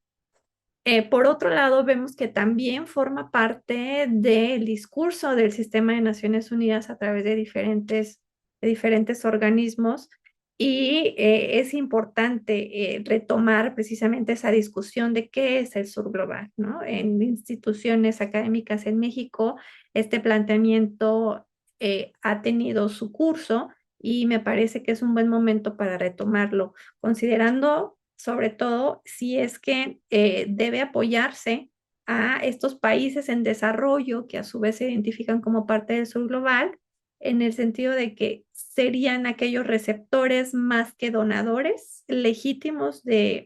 Por otro lado, vemos que también forma parte del discurso del sistema de Naciones Unidas a través de diferentes organismos y es importante retomar precisamente esa discusión de qué es el sur global, ¿no? En instituciones académicas en México, este planteamiento ha tenido su curso y me parece que es un buen momento para retomarlo, considerando sobre todo si es que debe apoyarse a estos países en desarrollo que a su vez se identifican como parte del sur global, en el sentido de que serían aquellos receptores más que donadores legítimos del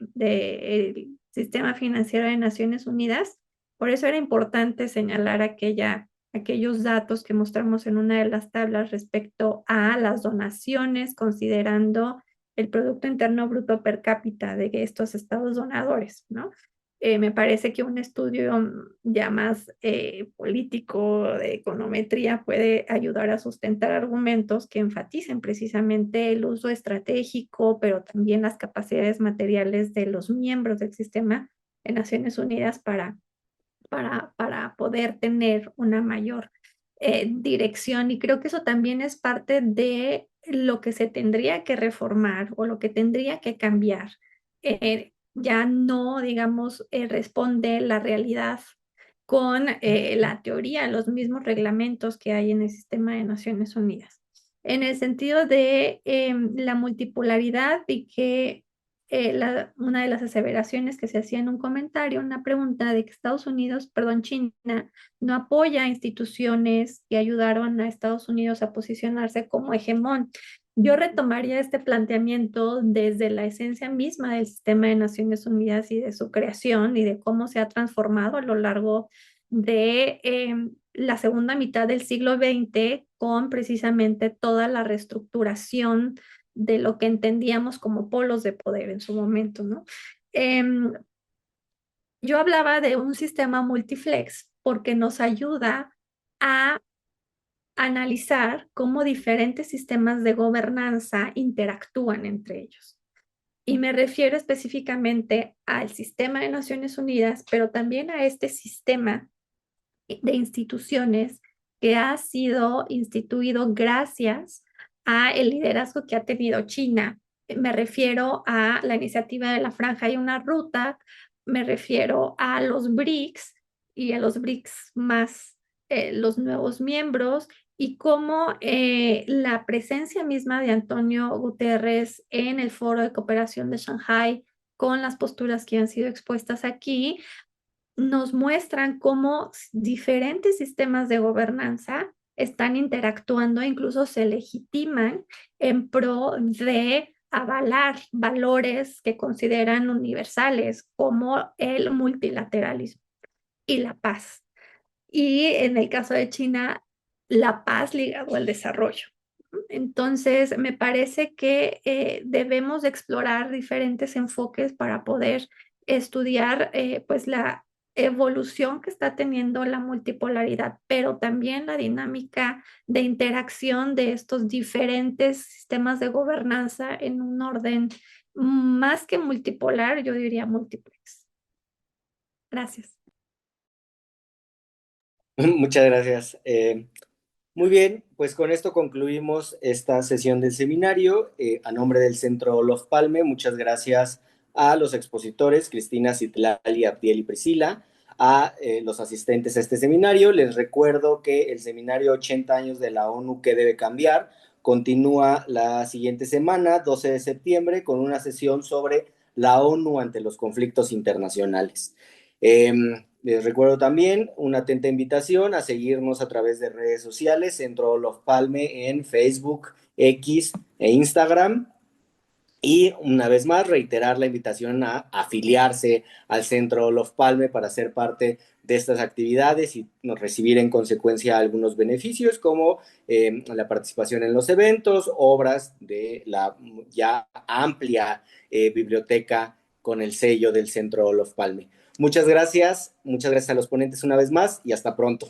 sistema financiero de Naciones Unidas. Por eso era importante señalar aquellos datos que mostramos en una de las tablas respecto a las donaciones, considerando el Producto Interno Bruto per cápita de estos estados donadores, ¿no? Me parece que un estudio ya más político de econometría puede ayudar a sustentar argumentos que enfaticen precisamente el uso estratégico, pero también las capacidades materiales de los miembros del sistema de Naciones Unidas para poder tener una mayor dirección. Y creo que eso también es parte de lo que se tendría que reformar o lo que tendría que cambiar. Ya no, digamos, responde la realidad con la teoría, los mismos reglamentos que hay en el sistema de Naciones Unidas. En el sentido de la multipolaridad y que una de las aseveraciones que se hacía en un comentario, una pregunta de que Estados Unidos, perdón, China, no apoya a instituciones que ayudaron a Estados Unidos a posicionarse como hegemón. Yo retomaría este planteamiento desde la esencia misma del sistema de Naciones Unidas y de su creación y de cómo se ha transformado a lo largo de la segunda mitad del siglo XX con precisamente toda la reestructuración de lo que entendíamos como polos de poder en su momento, ¿no? Yo hablaba de un sistema multiflex porque nos ayuda a analizar cómo diferentes sistemas de gobernanza interactúan entre ellos. Y me refiero específicamente al sistema de Naciones Unidas, pero también a este sistema de instituciones que ha sido instituido gracias a el liderazgo que ha tenido China. Me refiero a la iniciativa de la Franja y una Ruta, me refiero a los BRICS y a los BRICS más los nuevos miembros y cómo la presencia misma de Antonio Guterres en el Foro de Cooperación de Shanghái con las posturas que han sido expuestas aquí, nos muestran cómo diferentes sistemas de gobernanza están interactuando e incluso se legitiman en pro de avalar valores que consideran universales como el multilateralismo y la paz. Y en el caso de China, la paz ligado al desarrollo. Entonces, me parece que debemos explorar diferentes enfoques para poder estudiar pues la evolución que está teniendo la multipolaridad, pero también la dinámica de interacción de estos diferentes sistemas de gobernanza en un orden más que multipolar, yo diría multiplex. Gracias. Muchas gracias. Muy bien, pues con esto concluimos esta sesión del seminario. A nombre del Centro Olof Palme, muchas gracias a los expositores, Cristina, Citlali, Abdiel y Priscila, a los asistentes a este seminario. Les recuerdo que el seminario 80 años de la ONU, ¿qué debe cambiar?, continúa la siguiente semana, 12 de septiembre, con una sesión sobre la ONU ante los conflictos internacionales. Les recuerdo también una atenta invitación a seguirnos a través de redes sociales, Centro Olof Palme en Facebook, X e Instagram. Y una vez más, reiterar la invitación a afiliarse al Centro Olof Palme para ser parte de estas actividades y recibir en consecuencia algunos beneficios como la participación en los eventos, obras de la ya amplia biblioteca con el sello del Centro Olof Palme. Muchas gracias a los ponentes una vez más y hasta pronto.